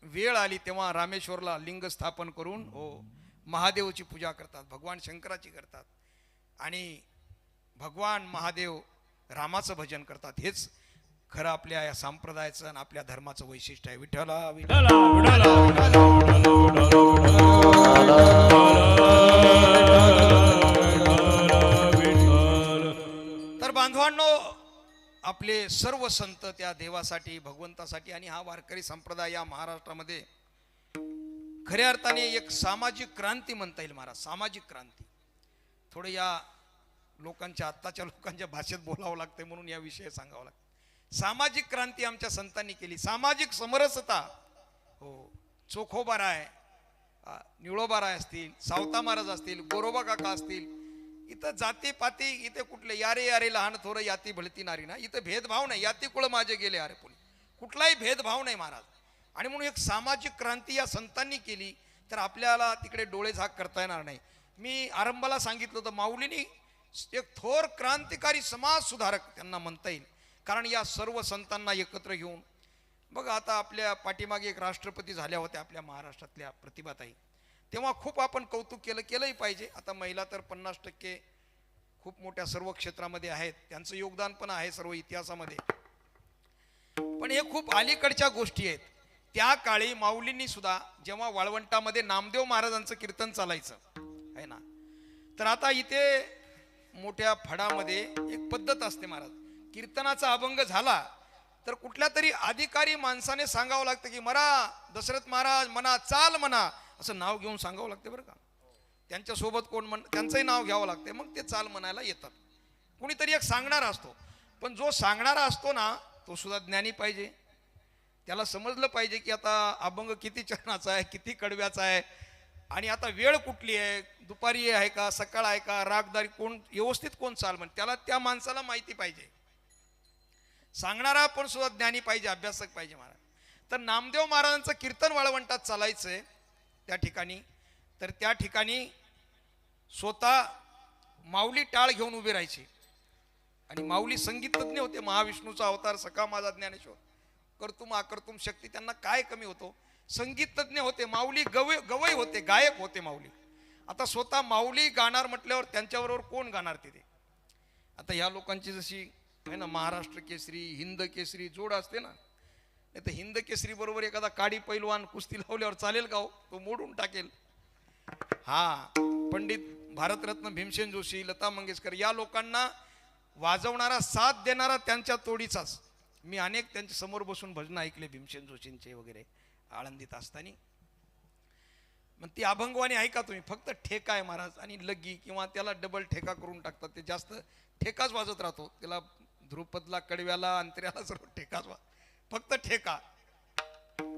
वेळ आली तेव्हा रामेश्वरला लिंग स्थापन करून महादेवची पूजा करतात, भगवान शंकराची करतात. आणि भगवान महादेव रामाचं भजन करतात. हेच खरं आपल्या या संप्रदायाचं आणि आपल्या धर्माचं वैशिष्ट्य आहे. विठ्ठला विठ्ठला, विठ्ठला, विठ्ठला, तर बांधवांनो, आपले सर्व संत त्या देवासाठी, भगवंतासाठी, आणि हा वारकरी संप्रदाय या महाराष्ट्रामध्ये खऱ्या अर्थाने एक सामाजिक क्रांती म्हणता येईल महाराज. सामाजिक क्रांती. थोडं या लोकांच्या, आत्ताच्या लोकांच्या भाषेत बोलावं लागतंय म्हणून या विषय सांगावं लागतं. सामाजिक क्रांती आमच्या संतांनी केली. सामाजिक समरसता. हो, चोखोबाराय, निळोबाराय असतील, सावता महाराज असतील, गोरोबा काका असतील, इथं जाती पाती इथे कुठले यारे यारे लहान थोरं याती भलती नारी ना, इथं भेदभाव नाही. याती कुळ माझे गेले अरे पुणे, कुठलाही भेदभाव नाही महाराज. आणि म्हणून एक सामाजिक क्रांती या संतांनी केली. तर आपल्याला तिकडे डोळे झाक करता येणार नाही. मी आरंभाला सांगितलं होतं, माऊलींनी एक थोर क्रांतिकारी समाज सुधारक त्यांना म्हणता येईल. कारण या सर्व संतांना एकत्र घेऊन, बघा आता आपल्या पाठीमागे एक राष्ट्रपती झाल्या होत्या आपल्या महाराष्ट्रातल्या प्रतिभाताई, तेव्हा खूप आपण कौतुक केलंही पाहिजे. आता महिला तर 50% खूप मोठ्या सर्व क्षेत्रामध्ये आहेत, त्यांचं योगदान पण आहे सर्व इतिहासामध्ये. पण हे खूप अलीकडच्या गोष्टी आहेत. त्या काळी माऊलींनी सुद्धा जेव्हा वाळवंटामध्ये नामदेव महाराजांचं कीर्तन चालायचं आहे ना, तर आता इथे मोठ्या फडामध्ये एक पद्धत असते महाराज, कीर्तनाचा अभंग झाला तर कुठल्या तरी अधिकारी माणसाने सांगावं लागतं की मरा दशरथ महाराज म्हणा, चाल म्हणा, असं नाव घेऊन सांगावं लागते बरं का. त्यांच्यासोबत कोण त्यांचंही नाव घ्यावं लागते, मग ते चाल म्हणायला येतात. कुणीतरी एक सांगणारा असतो. पण जो सांगणारा असतो ना, तो सुद्धा ज्ञानी पाहिजे. त्याला समजलं पाहिजे की आता अभंग किती चरणाचा आहे, किती कडव्याचा आहे, आणि आता वेळ कुठली आहे, दुपारी आहे का, सकाळ आहे का, रागदारी कोण, व्यवस्थित कोण चाल म्हण, त्याला त्या माणसाला माहिती पाहिजे. सांगणारा पण सुद्धा ज्ञानी पाहिजे, अभ्यासक पाहिजे महाराज. तर नामदेव महाराजांचं कीर्तन वाळवंटात चालायचंय त्या ठिकाणी. तर त्या ठिकाणी स्वतः माऊली टाळ घेऊन उभे राहायचे. आणि माऊली संगीतज्ञ होते, महाविष्णूचा अवतार, सखा माझा ज्ञानेश्वर, कर्तुम अकर्तुम शक्ती, त्यांना काय कमी होतो, संगीतज्ञ होते. माऊली गवई होते, गायक होते माऊली. आता स्वतः माऊली गाणार म्हटल्यावर त्यांच्याबरोबर कोण गाणार तिथे. आता ह्या लोकांची जशी आहे ना महाराष्ट्र केसरी, हिंद केसरी जोड असते ना, नाही तर हिंद केसरी बरोबर एखादा काडी पैलवान कुस्ती लावल्यावर चालेल का हो, तो मोडून टाकेल. हा, पंडित भारतरत्न भीमसेन जोशी, लता मंगेशकर या लोकांना वाजवणारा, साथ देणारा त्यांच्या तोडीचाच. मी अनेक त्यांच्या समोर बसून भजन ऐकले भीमसेन जोशींचे वगैरे आळंदीत असताना. मग ती अभंगवाणी ऐका तुम्ही, फक्त ठेका आहे महाराज, आणि लग्गी किंवा त्याला डबल ठेका करून टाकतात. ते जास्त ठेकाच वाजत राहतो, त्याला ध्रुपदला, कडव्याला, अंतऱ्याला सर्व ठेकाच फक्त ठेका.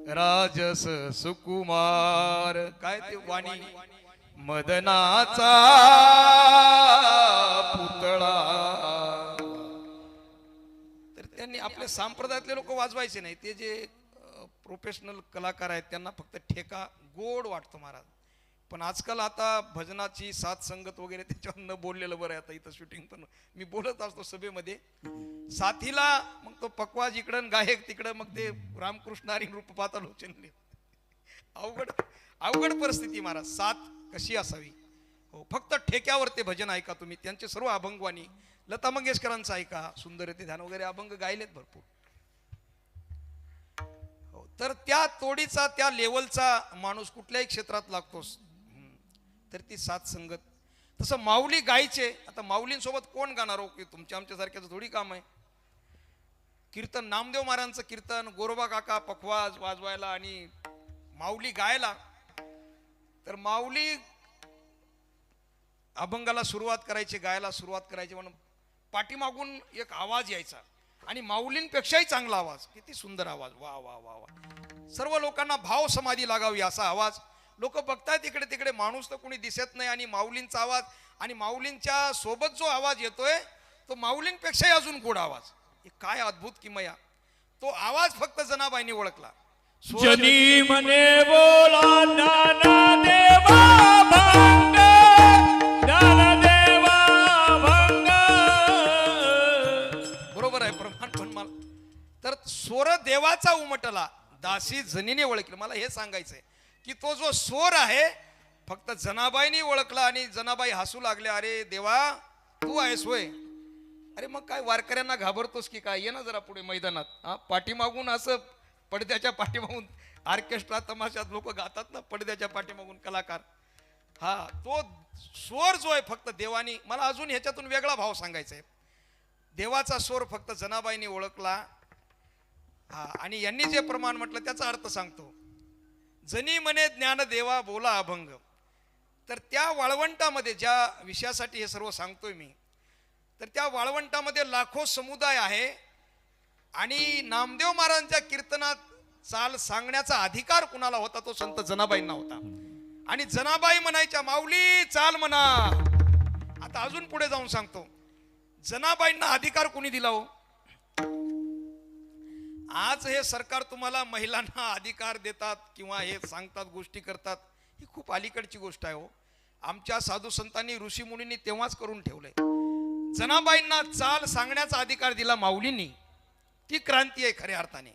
राजस सुकुमार, काय ते वाणी मदनाचा पुतळा. तर त्यांनी आपल्या संप्रदायातले लोक वाजवायचे नाही, ते जे प्रोफेशनल कलाकार आहेत त्यांना फक्त ठेका गोड वाटतो महाराज. पण आजकाल आता भजनाची साथ संगत वगैरे त्याच्यावर न बोललेलं बरं आहे. आता इथं शूटिंग पण मी बोलत असतो सभेमध्ये, साथीला मग तो पकवाज इकडं, गायक तिकडं, मग ते रामकृष्ण हरी रूप पाहता लोचनले. अवघड परिस्थिती महाराज. साथ कशी असावी. हो, फक्त ठेक्यावर ते भजन ऐका तुम्ही. त्यांचे सर्व अभंगवाणी, लता मंगेशकरांचं ऐका, सुंदर ते ध्यान वगैरे अभंग गायलेत भरपूर. हो, तर त्या तोडीचा, त्या लेवलचा माणूस कुठल्याही क्षेत्रात लागतोस. तर ती साथ संगत. तसं माऊली गायचे. आता माऊलींसोबत कोण गाणार हो, की तुमच्या आमच्यासारख्याचं थोडी काम आहे. कीर्तन, नामदेव महाराजांचं कीर्तन, गोरोबा काका पखवाज वाजवायला आणि माऊली गायला. तर माऊली अभंगाला सुरुवात करायची, गायला सुरुवात करायची म्हणून पाठीमागून एक आवाज यायचा आणि माऊलींपेक्षाही चांगला आवाज, किती सुंदर आवाज, वा वा वा वा. सर्व लोकांना भाव समाधी लागावी असा आवाज. लोक बघतायत इकडे तिकडे, माणूस तर कोणी दिसत नाही आणि माऊलींचा आवाज आणि माऊलींच्या सोबत जो आवाज येतोय तो माऊलींपेक्षाही अजून गोड आवाज. हे काय अद्भुत किमया. तो आवाज फक्त जनाबाईंनी ओळखला. जनी मने बोला ज्ञानदेवा भंग, ज्ञानदेवा भंग. बरोबर आहे, प्रमाण पण मला तर स्वर देवाचा उमटला, दासी जनीने ओळखलं. मला हे सांगायचंय की तो जो स्वर आहे फक्त जनाबाईंनी ओळखला आणि जनाबाई हसू लागल्या. अरे देवा तू आहेस होय. अरे मग काय वारकऱ्यांना घाबरतोस की काय, ये ना जरा पुढे मैदानात. हा, पाठीमागून असं पडद्याच्या पाठीमागून ऑर्केस्ट्रा तमाशात लोक गातात ना, पडद्याच्या पाठीमागून कलाकार. हा, तो स्वर जो आहे फक्त देवानी, मला अजून ह्याच्यातून वेगळा भाव सांगायचा आहे. देवाचा स्वर फक्त जनाबाईंनी ओळखला. हा, आणि यांनी जे प्रमाण म्हटलं त्याचा अर्थ सांगतो. जनी म्हणे ज्ञान देवा बोला अभंग. तर त्या वाळवंटामध्ये ज्या विषयासाठी हे सर्व सांगतोय मी, तर त्या वाळवंटामध्ये लाखो समुदाय आहे आणि नामदेव महाराजांच्या कीर्तनात चाल सांगण्याचा अधिकार कुणाला होता, तो संत जनाबाईंना होता. आणि जनाबाई म्हणायच्या माऊली चाल म्हणा. आता अजून पुढे जाऊन सांगतो, जनाबाईंना अधिकार कुणी दिला हो? आज हे सरकार तुम्हाला महिलांना अधिकार देतात किंवा हे सांगतात, गोष्टी करतात, ही खूप अलीकडची गोष्ट आहे हो. आमच्या साधू संतांनी ऋषी मुनींनी तेव्हाच करून ठेवलंय. जनाबाईंना चाल सांगण्याचा अधिकार दिला माऊलींनी. ती क्रांती आहे खऱ्या अर्थाने.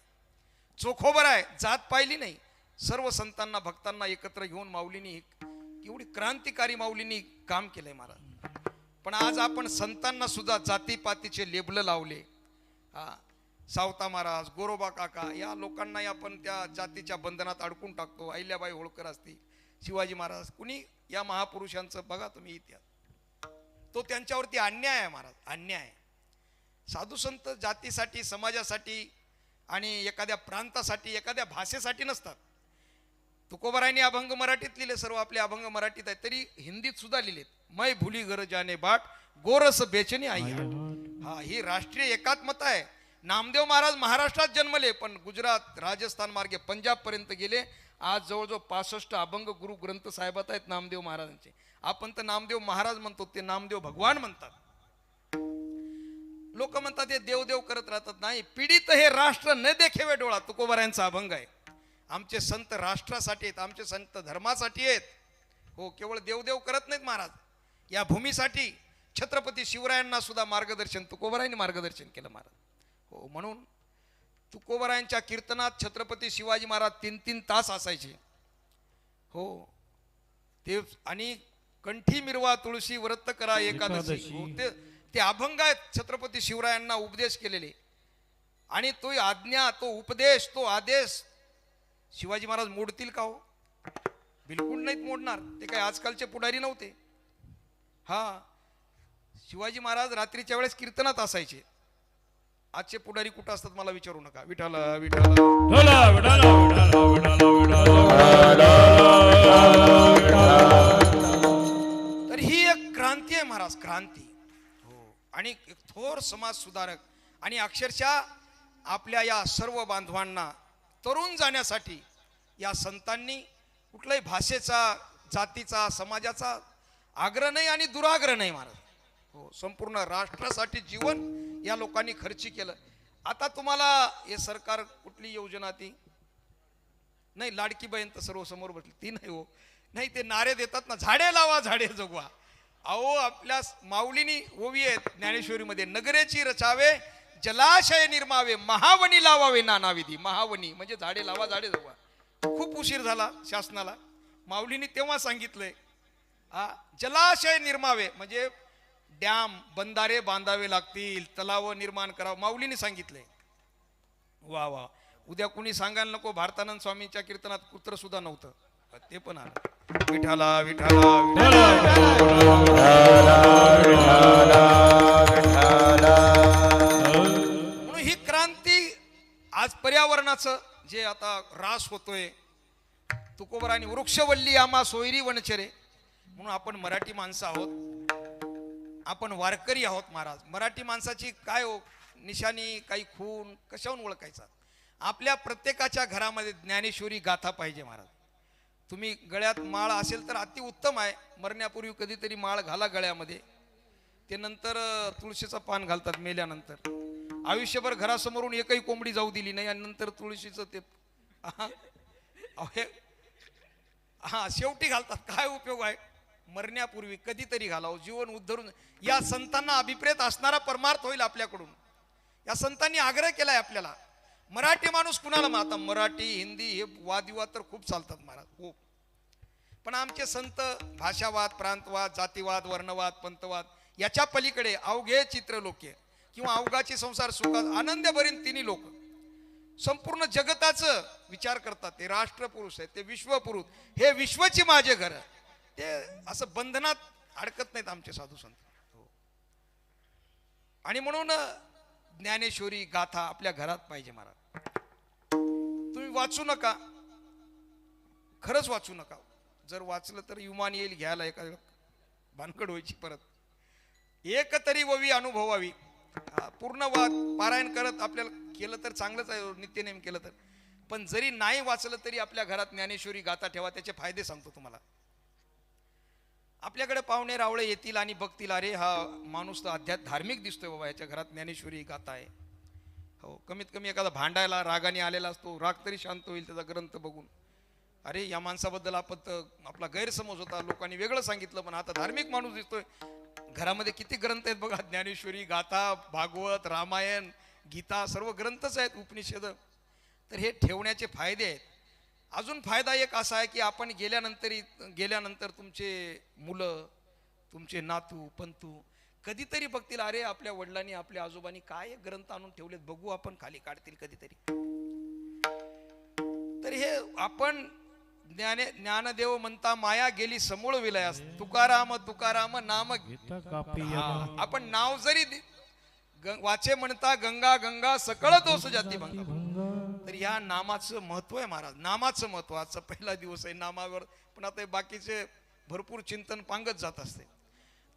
चोखोबर आहे, जात पाहिली नाही. सर्व संतांना भक्तांना एकत्र घेऊन माऊलींनी एवढी क्रांतिकारी माऊलींनी काम केलंय महाराज. पण आज आपण संतांना सुद्धा जातीपातीचे लेबल लावले. हा, सावता महाराज, गोरोबा काका, या लोकांनाही आपण त्या जातीच्या बंधनात अडकून टाकतो. अहिल्याबाई होळकर असतील, शिवाजी महाराज, कुणी या महापुरुषांचं बघा तुम्ही इतिहास, तो त्यांच्यावरती अन्याय आहे महाराज, अन्याय. साधू संत जातीसाठी, समाजासाठी आणि एखाद्या प्रांतासाठी, एखाद्या भाषेसाठी नसतात. तुकोबारायांनी अभंग मराठीत लिहिले, सर्व आपले अभंग मराठीत आहेत, तरी हिंदीत सुद्धा लिहिलेत. मै भुली घर जाने बाट गोरस बेचनी आई. हा, ही राष्ट्रीय एकात्मता आहे. नामदेव महाराज महाराष्ट्रात जन्मले पण गुजरात, राजस्थान मार्गे पंजाब पर्यंत गेले. आज जवळजवळ 65 अभंग गुरु ग्रंथ साहेबात आहेत नामदेव महाराजांचे. आपण तर नामदेव महाराज म्हणतो, ते नामदेव भगवान म्हणतात. लोक म्हणतात हे देवदेव करत राहतात. नाही, पीडित हे राष्ट्र न देखेवे डोळा, तुकोबारायांचा अभंग आहे. आमचे संत राष्ट्रासाठी आहेत, आमचे संत धर्मासाठी आहेत. हो, केवळ देवदेव करत नाहीत महाराज, या भूमीसाठी छत्रपती शिवरायांना सुद्धा मार्गदर्शन तुकोबारायांनी मार्गदर्शन केलं महाराज. हो, म्हणून तुकोबारायांच्या कीर्तनात छत्रपती शिवाजी महाराज 3-3 तास असायचे. हो, ते आणि कंठी मिरवा तुळशी व्रत करा एकादशी. हो, ते अभंग आहेत छत्रपती शिवरायांना उपदेश केलेले. आणि तो आज्ञा, तो उपदेश, तो आदेश शिवाजी महाराज मोडतील का हो? बिलकुल नाहीत मोडणार. ते काय आजकालचे पुढारी नव्हते. हा, शिवाजी महाराज रात्रीच्या वेळेस कीर्तनात असायचे. आजचे पुढारी कुठं असतात मला विचारू नका. विठाला विठाला विठाला विठाला विठाला विठाला. तर ही एक क्रांती आहे महाराज, क्रांती. हो, आणि एक थोर समाज सुधारक आणि अक्षरशः आपल्या या सर्व बांधवांना तरुण जाण्यासाठी या संतांनी कुठल्याही भाषेचा, जातीचा, समाजाचा आग्रह नाही आणि दुराग्रह नाही महाराज. हो, संपूर्ण राष्ट्रासाठी जीवन या लोकांनी खर्ची केलं. आता तुम्हाला हे सरकार कुठली योजना ती नाही, लाडकी बहीण तर सर्व समोर बसली ती नाही हो. नाही, ते नारे देतात ना, झाडे लावा झाडे जगवा. अहो, आपल्या माऊलीनी ओवी आहेत ज्ञानेश्वरीमध्ये, नगरेची रचावे जलाशय निर्मावे, महावनी लावावे नानाविधी. महावनी म्हणजे झाडे लावा झाडे जगवा. खूप उशीर झाला शासनाला, माऊलीनी तेव्हा सांगितलंय. हा, जलाशय निर्मावे म्हणजे डॅम, बंधारे बांधावे लागतील, तलाव निर्माण करावं, माऊलीने सांगितलंय. वा वा, उद्या कुणी सांगायला नको भारतानंद स्वामींच्या कीर्तनात कुत्र सुद्धा नव्हतं, ते पण आलं. विठाला विठाला म्हणून ही क्रांती. आज पर्यावरणाचं जे आता ऱ्हास होतोय, तुकोबारांनी वृक्षवल्ली आम्हा सोयरी वनचरे, म्हणून आपण मराठी माणसं आहोत, आपण वारकरी आहोत महाराज. मराठी माणसाची काय हो निशाणी, काही खून कशाहून ओळखायचा? आपल्या प्रत्येकाच्या घरामध्ये ज्ञानेश्वरी गाथा पाहिजे महाराज. तुम्ही गळ्यात माळ असेल तर अति उत्तम आहे. मरण्यापूर्वी कधीतरी माळ घाला गळ्यामध्ये. ते नंतर तुळशीचं पान घालतात मेल्यानंतर. आयुष्यभर घरासमोरून एकही कोंबडी जाऊ दिली नाही आणि नंतर तुळशीचं ते शेवटी घालतात. काय उपयोग आहे? मरण्यापूर्वी कधीतरी घालावं, जीवन उद्धरून. या संतांना अभिप्रेत असणारा परमार्थ होईल आपल्याकडून. या संतांनी आग्रह केलाय आपल्याला. मराठी माणूस कुणाला आता मराठी हिंदी हे वादविवाद तर खूप चालतात महाराज, खूप. पण आमचे संत भाषावाद, प्रांतवाद, जातीवाद, वर्णवाद, पंथवाद याच्या पलीकडे अवघे चित्रलोके किंवा अवघाची संसार सुखात आनंद भरीन तिन्ही लोक संपूर्ण जगताचं विचार करतात. ते राष्ट्रपुरुष आहेत, ते विश्वपुरुष, हे विश्वची माझे घर. ते असं बंधनात अडकत नाहीत आमचे साधू संत. आणि म्हणून ज्ञानेश्वरी गाथा आपल्या घरात पाहिजे महाराज. तुम्ही वाचू नका, खरंच वाचू नका. जर वाचलं तर युमान येईल घ्यायला, एका भानकड व्हायची परत. एक तरी ववी अनुभवावी. पूर्ण पारायण करत आपल्याला केलं तर चांगलंच आहे, नित्यनेम केलं तर. पण जरी नाही वाचलं तरी आपल्या घरात ज्ञानेश्वरी गाथा ठेवा. त्याचे फायदे सांगतो तुम्हाला. आपल्याकडे पाहुणे रावळे येतील आणि बघतील, अरे हा माणूस तर अध्यात्म धार्मिक दिसतोय बाबा, याच्या घरात ज्ञानेश्वरी गाथा आहे. हो, कमीत कमी एखादा भांडायला रागाने आलेला असतो, राग तरी शांत होईल त्याचा ग्रंथ बघून. अरे या माणसाबद्दल आपण आपला गैरसमज होता, लोकांनी वेगळं सांगितलं, पण आता धार्मिक माणूस दिसतोय. घरामध्ये किती ग्रंथ आहेत बघा, ज्ञानेश्वरी गाथा, भागवत, रामायण, गीता, सर्व ग्रंथच आहेत, उपनिषद. तर हे ठेवण्याचे फायदे आहेत. अजून फायदा एक असा आहे की आपण गेल्यानंतर तुमचे मुलं, तुमचे नातू पंतू कधीतरी बघतील, अरे आपल्या वडिलांनी, आपल्या आजोबांनी काय ग्रंथ आणून ठेवलेत, बघू आपण, खाली काढतील कधीतरी. तर हे आपण ज्ञानदेव म्हणता माया गेली समूळ विलयास, तुकाराम तुकाराम नाम. आपण नाव जरी वाचे म्हणता गंगा गंगा सकळ दोष जाती भंगा. तर या नामाचं महत्व आहे महाराज, नामाचं महत्व. आजचा पहिला दिवस आहे नामावर, पण आता बाकीचे भरपूर चिंतन पांगत जात असते.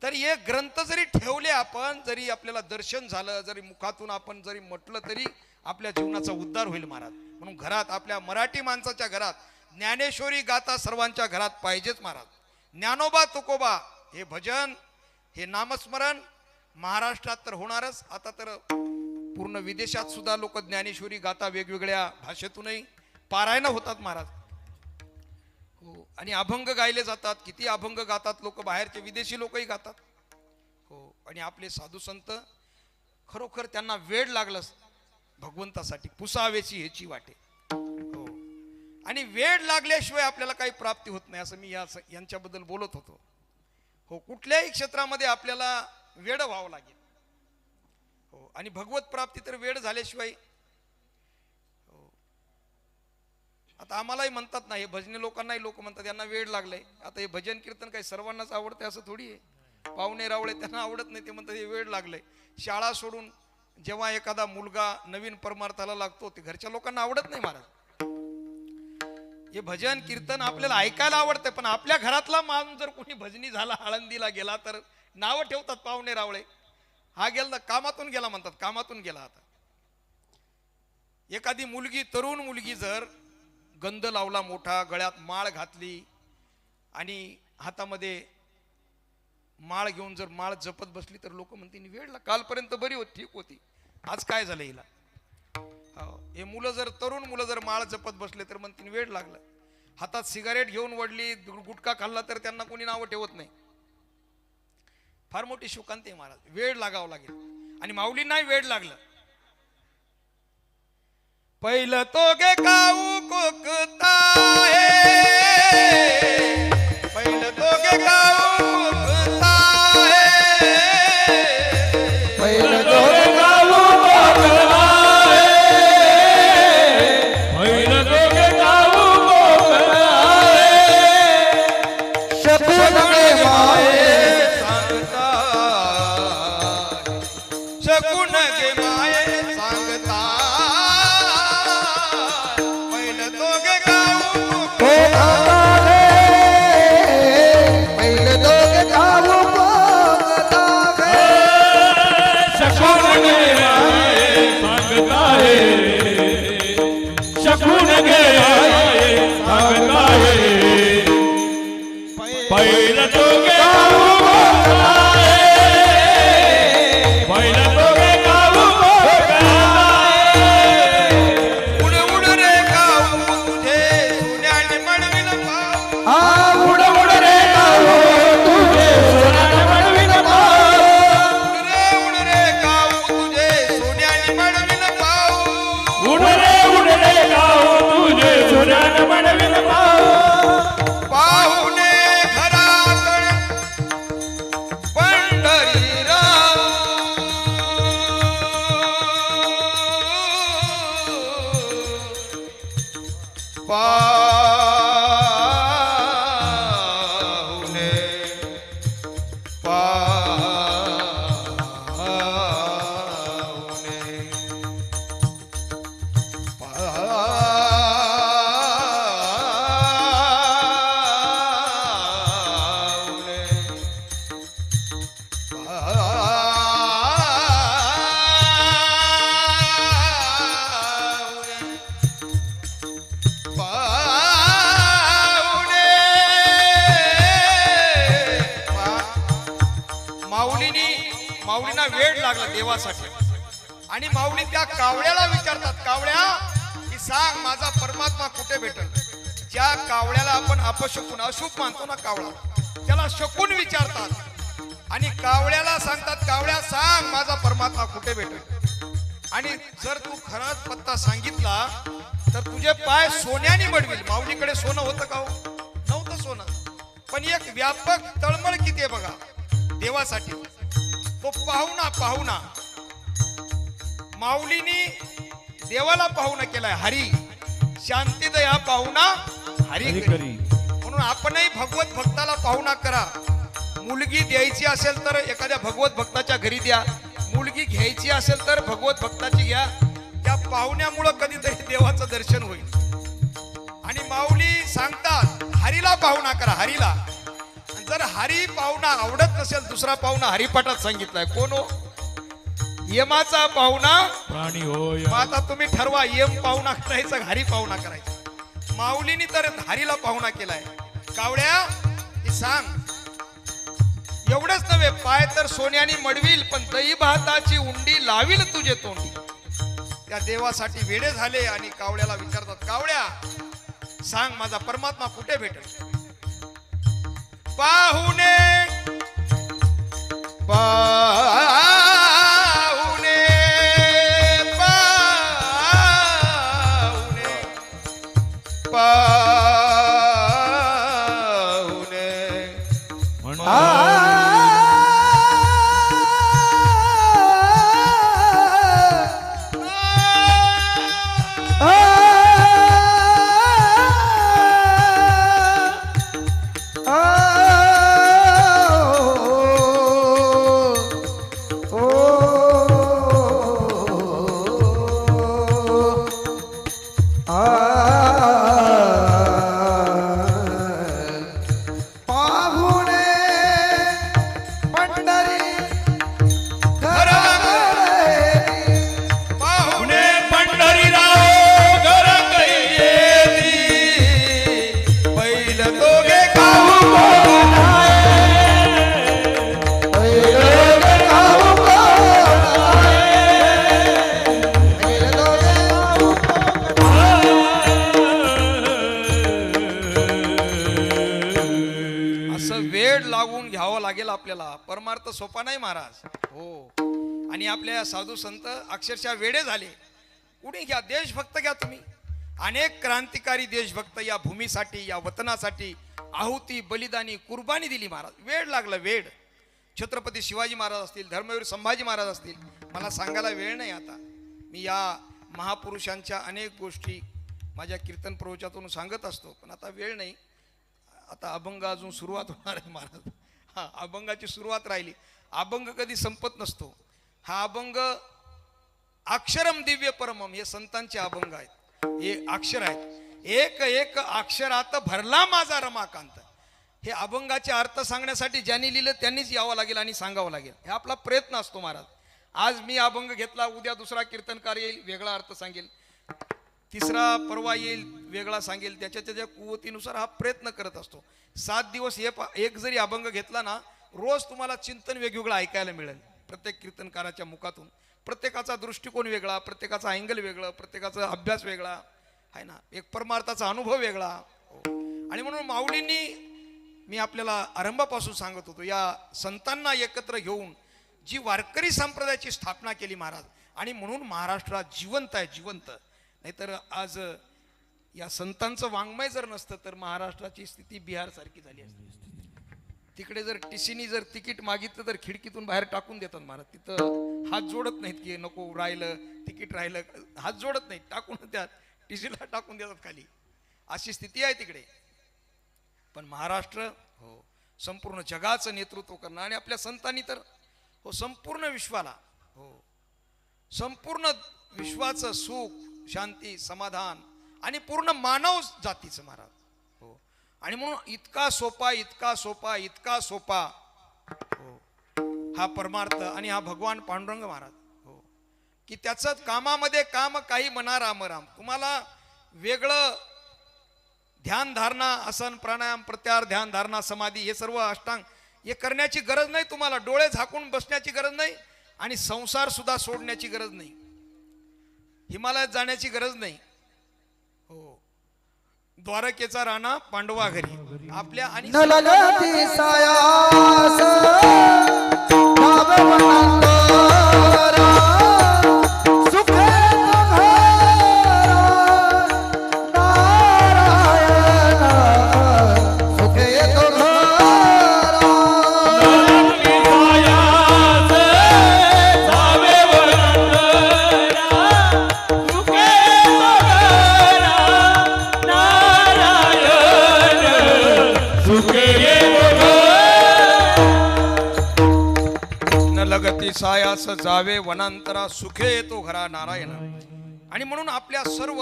तर हे ग्रंथ जरी ठेवले आपण, जरी आपल्याला दर्शन झालं, जरी मुखातून आपण जरी म्हटलं, तरी आपल्या जीवनाचा उद्धार होईल महाराज. म्हणून घरात, आपल्या मराठी माणसाच्या घरात ज्ञानेश्वरी गाथा सर्वांच्या घरात पाहिजेच महाराज. ज्ञानोबा तुकोबा हे भजन, हे नामस्मरण महाराष्ट्रात तर होणारच. आता तर पूर्ण विदेशात सुद्धा लोक ज्ञानेश्वरी गाथा वेगवेगळ्या भाषेतूनही पारायण होतात महाराज. हो, आणि अभंग गायले जातात. किती अभंग गातात लोक, बाहेरचे विदेशी लोकही गातात. हो, आणि आपले साधू संत खरोखर त्यांना वेळ लागला भगवंतासाठी, पुसावेची ह्याची वाटे. हो, आणि वेळ लागल्याशिवाय आपल्याला काही प्राप्ती होत नाही, असं मी यांच्याबद्दल बोलत होतो. हो, कुठल्याही क्षेत्रामध्ये आपल्याला वेळ व्हावं लागेल. हो, आणि भगवत प्राप्ती तर वेळ झाल्याशिवाय. हो, आता आम्हालाही म्हणतात ना, हे भजनी लोकांनाही लोक म्हणतात यांना वेळ लागलाय. आता हे भजन कीर्तन काही सर्वांनाच आवडते असं थोडी आहे. पाहुणे रावळे त्यांना आवडत नाही, ते म्हणतात हे वेळ लागलाय. शाळा सोडून जेव्हा एखादा मुलगा नवीन परमार्थाला लागतो, ते घरच्या लोकांना आवडत नाही महाराज. हे भजन कीर्तन आपल्याला ऐकायला आवडतं, पण आपल्या घरातला माणूस जर कोणी भजनी झाला, आळंदीला गेला, तर नावं ठेवतात पाहुणे रावळे. हा गेला कामातून गेला म्हणतात, कामातून गेला. आता एखादी मुलगी, तरुण मुलगी जर गंध लावला मोठा, गळ्यात माळ घातली आणि हातामध्ये माळ घेऊन जर माळ जपत बसली, तर लोक म्हणतील वेळला, कालपर्यंत बरी होती, ठीक होती, आज काय झालं हिला. हे मुलं जर, तरुण मुलं जर माळ जपत बसले, तर म्हणतील वेळ लागला. हातात सिगारेट घेऊन वडली, गुटखा खाल्ला, तर त्यांना कोणी नावं ठेवत नाही. फार मोठी शोकांत आहे महाराज. वेळ लागावं लागेल. आणि माऊलींनाही वेळ लागलं. पहिलं तो गे काऊ कोकताय, पहिलं तो गे काऊ कोकताय, पहिलं तो गे काऊ कोकताय, पहिलं तो गे काऊ कोकताय, शकून गे माये सांगता, शकून गे माये सांगता, पहिलं तो गे काऊ कोकताय, पहिलं पहिला दोघे गाऊ उड उड रे गाऊ तुझे सोन्याने मडविल पाऊ हा उड उड रे गाऊ तुझे सोन्याने मडविल पाऊ उड रे गाऊ तुझे सोन्याने मडविल पाऊ उड रे गाऊ तुझे सोन्याने मडविल पाऊ पाहुणे घराकडे पंढरीराव पाहुणे माऊलीना वेळ लागला देवासाठी आणि माऊली त्या कावळ्याला विचारतात, कावळ्या की सांग माझा परमात्मा कुठे भेटेल. ज्या कावळ्याला आपण अपशकुन अशुभ मानतो ना कावळा, त्याला शकुन विचारतात आणि कावळ्याला सांगतात, कावळ्या सांग माझा परमात्मा कुठे भेटेल. आणि जर तू खराच पत्ता सांगितला तर तुझे पाय सोन्याने मडविल. माऊलीकडे सोनं होतं का हो? नव्हतं सोनं, पण एक व्यापक तळमळ किती आहे बघा देवासाठी. तो पाहुणा माऊलीनी देवाला पाहुणा केलाय. हरी शांतीदय हा पाहुणा हरी करी. म्हणून आपणही भगवत भक्ताला पाहुणा करा. मुलगी द्यायची असेल तर एखाद्या भगवत भक्ताच्या घरी द्या. मुलगी घ्यायची असेल तर भगवत भक्ताची घ्या. त्या पाहुण्यामुळं कधीतरी देवाचं दर्शन होईल. आणि माऊली सांगतात हरीला पाहुणा करा, हरीला. जर हरी पाहुणा आवडत नसेल, दुसरा पाहुणा हरिपाठात सांगितलाय. कोण हो? यमाचा पाहुणा प्राणी होय. मग आता तुम्ही ठरवा, यम पाहुणा करायचा हरी पाहुणा करायचा. माऊलीनी तर हरीला पाहुणा केलाय. कावळ्या ही सांग, एवढंच नव्हे पाय तर सोन्याने मडविल, पण दही भाताची उंडी लावील तुझे तोंडी. त्या देवासाठी वेडे झाले आणि कावळ्याला विचारतात, कावळ्या सांग माझा परमात्मा कुठे भेटेल. पाहुणे पाहुणे पाहुणे पाहुणे आपल्याला. परमार्थ सोपा नाही महाराज हो. आणि आपल्या साधू संत अक्षरशः वेडे झाले. कुणी घ्या, देशभक्त घ्या तुम्ही. अनेक क्रांतिकारी देशभक्त या भूमीसाठी, या वतनासाठी आहुती, बलिदानी, कुर्बानी दिली महाराज. वेळ लागला, वेळ. छत्रपती शिवाजी महाराज असतील, धर्मवीर संभाजी महाराज असतील, मला सांगायला वेळ नाही आता. मी या महापुरुषांच्या अनेक गोष्टी माझ्या कीर्तन प्रवचनातून सांगत असतो, पण आता वेळ नाही. आता अभंग अजून सुरुवात होणार आहे महाराज. हा, अभंगाची सुरुवात राहिली. अभंग कधी संपत नसतो. हा अभंग अक्षरम दिव्य परमम हे संतांचे अभंग आहेत. हे अक्षर आहेत. एक एक अक्षरात भरला माझा रमाकांत. हे अभंगाचे अर्थ सांगण्यासाठी ज्यांनी लिहिलं त्यांनीच यावं लागेल आणि सांगावं लागेल. हे आपला प्रयत्न असतो महाराज. आज मी अभंग घेतला, उद्या दुसरा कीर्तनकार येईल, वेगळा अर्थ सांगेल. तिसरा परवा येईल, वेगळा सांगेल. त्याच्या कुवतीनुसार हा प्रयत्न करत असतो. 7 दिवस एक जरी अभंग घेतला ना, रोज तुम्हाला चिंतन वेगवेगळं ऐकायला मिळेल. प्रत्येक कीर्तनकाराच्या मुखातून. प्रत्येकाचा दृष्टिकोन वेगळा, प्रत्येकाचा अँगल वेगळं, प्रत्येकाचा अभ्यास वेगळा आहे ना, एक परमार्थाचा अनुभव वेगळा. आणि म्हणून माऊलींनी, मी आपल्याला आरंभापासून सांगत होतो, या संतांना एकत्र घेऊन जी वारकरी संप्रदायाची स्थापना केली महाराज, आणि म्हणून महाराष्ट्रात जिवंत आहे, जिवंत. नाहीतर आज या संतांचं वाङ्मय जर नसतं तर महाराष्ट्राची स्थिती बिहार सारखी झाली असती. तिकडे जर टीसीनी जर तिकीट मागितलं तर खिडकीतून बाहेर टाकून देतात महाराज. तिथं हात जोडत नाहीत की नको राहिलं तिकीट राहिलं, हात जोडत नाहीत, टाकून त्यात टीसीला टाकून देतात खाली. अशी स्थिती आहे तिकडे. पण महाराष्ट्र हो संपूर्ण जगाचं नेतृत्व करणं, आणि आपल्या संतांनी तर हो संपूर्ण विश्वाला, हो संपूर्ण विश्वाचं सुख, शांती, समाधान आणि पूर्ण मानव जातीचं महाराज. हो आणि म्हणून इतका सोपा, इतका सोपा, इतका सोपा हो हा परमार्थ आणि हा भगवान पांडुरंग महाराज. हो की त्याचं कामामध्ये काम काही म्हणा राम राम. तुम्हाला वेगळं ध्यान धारणा, आसन प्राणायाम प्रत्याहार, ध्यान धारणा समाधी हे सर्व अष्टांग हे करण्याची गरज नाही. तुम्हाला डोळे झाकून बसण्याची गरज नाही, आणि संसार सुद्धा सोडण्याची गरज नाही, हिमालयात जाण्याची गरज नाही. हो द्वारकेचा राणा पांडवा घरी आपल्या, आणि सायास जावे वनांतरा, सुखे येतो घरा नारायण. आणि म्हणून आपल्या सर्व,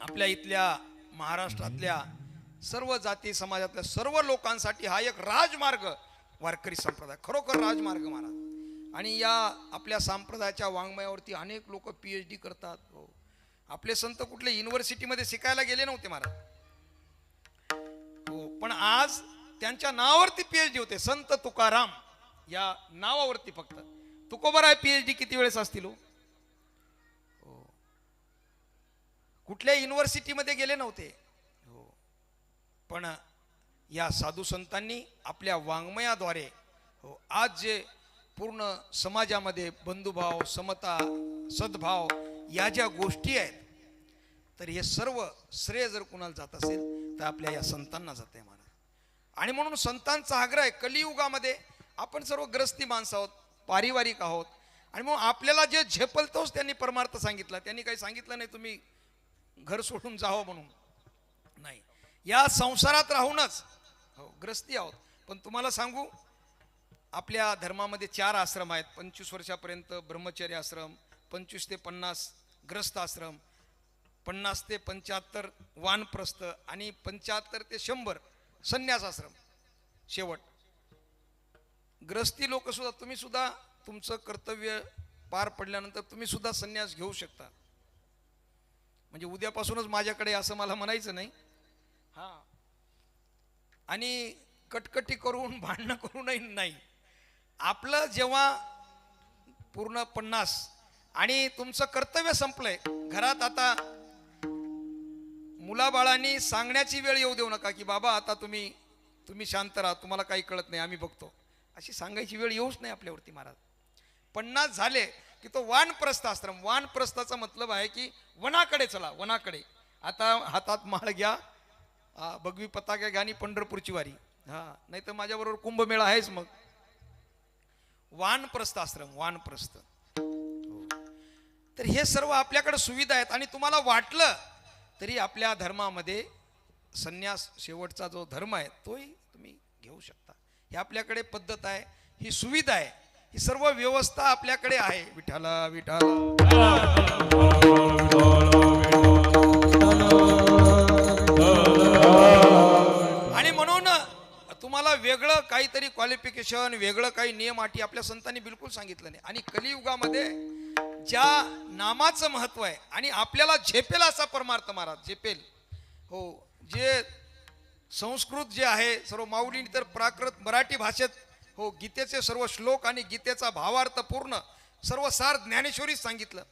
आपल्या इथल्या महाराष्ट्रातल्या सर्व जाती समाजातल्या सर्व लोकांसाठी हा एक राजमार्ग वारकरी संप्रदाय, खरोखर राजमार्ग महाराज. आणि या आपल्या संप्रदायाच्या वाङ्मयावरती अनेक लोक PhD करतात. हो आपले संत कुठले युनिव्हर्सिटीमध्ये शिकायला गेले नव्हते महाराज. हो पण आज त्यांच्या नावावरती PhD होते. संत तुकाराम या नावावरती फक्त. तुकोबाराय PhD किती वेळेस असतील हो? कुठल्या युनिव्हर्सिटीमध्ये गेले नव्हते. हो पण या साधू संतांनी आपल्या वाङ्मयाद्वारे हो आज जे पूर्ण समाजामध्ये बंधुभाव, समता, सद्भाव या ज्या गोष्टी आहेत, तर हे सर्व श्रेय जर कुणाला जात असेल तर आपल्या या संतांना जाते महाराज. आणि म्हणून संतांचा आग्रह आहे, कलियुगामध्ये आपण सर्व ग्रस्ती माणसं आहोत, पारिवारिक आहोत, आणि मग आपल्याला जे झेपल तोच त्यांनी परमार्थ सांगितला. त्यांनी काही सांगितलं नाही तुम्ही घर सोडून जावं म्हणून, नाही. या संसारात राहूनच हो ग्रस्ती आहोत. पण तुम्हाला सांगू, आपल्या धर्मामध्ये 4 आश्रम आहेत. 25 वर्षापर्यंत ब्रह्मचर्य आश्रम, 25 ते 50 ग्रस्त आश्रम, 50 ते 75 वानप्रस्थ, आणि 75 ते 100 संन्यास आश्रम. शेवट ग्रस्ती लोक सुद्धा, तुम्ही सुद्धा तुमचं कर्तव्य पार पडल्यानंतर तुम्ही सुद्धा संन्यास घेऊ शकता. म्हणजे उद्यापासूनच माझ्याकडे असं मला म्हणायचं नाही. हा आणि कटकटी करून भांडणं करूनही नाही. आपलं जेव्हा पूर्ण 50 आणि तुमचं कर्तव्य संपलंय घरात, आता मुलाबाळांनी सांगण्याची वेळ येऊ देऊ नका की बाबा आता तुम्ही शांत राहा, तुम्हाला काही कळत नाही, आम्ही बघतो. अशी सांगायची वेळ येऊच नाही आपल्यावरती महाराज. 50 झाले की तो वानप्रस्थ आश्रम. वानप्रस्थाचा मतलब आहे की वनाकडे चला, वनाकडे. आता हातात माळ घ्या, भगवी पताका घ्या आणि पंढरपूरची वारी. हा नाही तर माझ्याबरोबर कुंभमेळा आहेच. मग वानप्रस्थ आश्रम, वानप्रस्थ. तर हे सर्व आपल्याकडे सुविधा आहेत. आणि तुम्हाला वाटलं तरी आपल्या धर्मामध्ये संन्यास शेवटचा जो धर्म आहे तोही तुम्ही घेऊ शकता. ही आपल्याकडे पद्धत आहे, ही सुविधा आहे, ही सर्व व्यवस्था आपल्याकडे आहे. विठाला विठाला. आणि म्हणून तुम्हाला वेगळं काहीतरी क्वालिफिकेशन, वेगळं काही नियम अटी आपल्या संतांनी बिलकुल सांगितलं नाही. आणि कलियुगामध्ये ज्या नामाचं महत्व आहे आणि आपल्याला झेपेल असा परमार्थ महाराज, झेपेल हो जे संस्कृत जे आहे सर्व माऊलींनी तर प्राकृत मराठी भाषेत हो, गीतेचे सर्व श्लोक आणि गीतेचा भावार्थ पूर्ण सर्व सार ज्ञानेश्वरीत सांगितलं.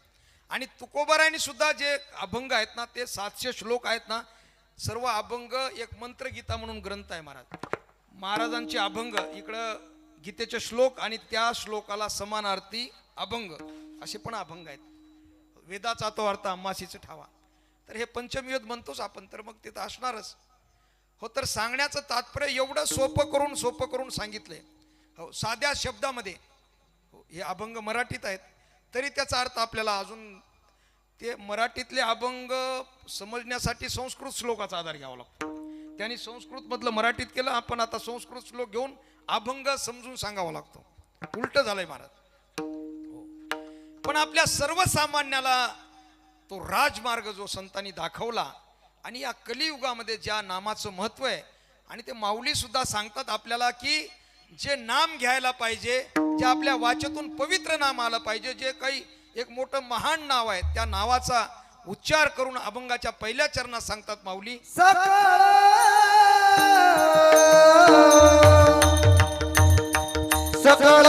आणि तुकोबारायांनी सुद्धा जे अभंग आहेत ना, ते 700 श्लोक आहेत ना, सर्व अभंग एक मंत्रगीता म्हणून ग्रंथ आहे महाराजांचे अभंग. इकडं गीतेचे श्लोक आणि त्या श्लोकाला समानार्थी अभंग असे पण अभंग आहेत. वेदाचा तो अर्थ अम्माशीचा ठावा. तर हे पंचमवेद म्हणतोच आपण, तर मग तिथं असणारच. हो, तर सांगण्याचं तात्पर्य एवढं सोपं करून सांगितलंय. हो, साध्या शब्दामध्ये. हो, हे अभंग मराठीत आहेत, तरी त्याचा अर्थ आपल्याला अजून ते मराठीतले अभंग समजण्यासाठी संस्कृत श्लोकाचा आधार घ्यावा लागतो. त्यांनी संस्कृतमधलं मराठीत केलं, आपण आता संस्कृत श्लोक घेऊन अभंग समजून सांगावा लागतो. उलट झालंय महाराज. पण आपल्या सर्वसामान्याला तो राजमार्ग जो संतांनी दाखवला आणि या कलियुगामध्ये ज्या नामाचं महत्व आहे, आणि ते माऊली सुद्धा सांगतात आपल्याला की जे नाम घ्यायला पाहिजे, जे आपल्या वाचेतून पवित्र नाम आलं पाहिजे, जे काही एक मोठं महान नाव आहे, त्या नावाचा उच्चार करून अभंगाच्या पहिल्या चरणात सांगतात माऊली, सकळ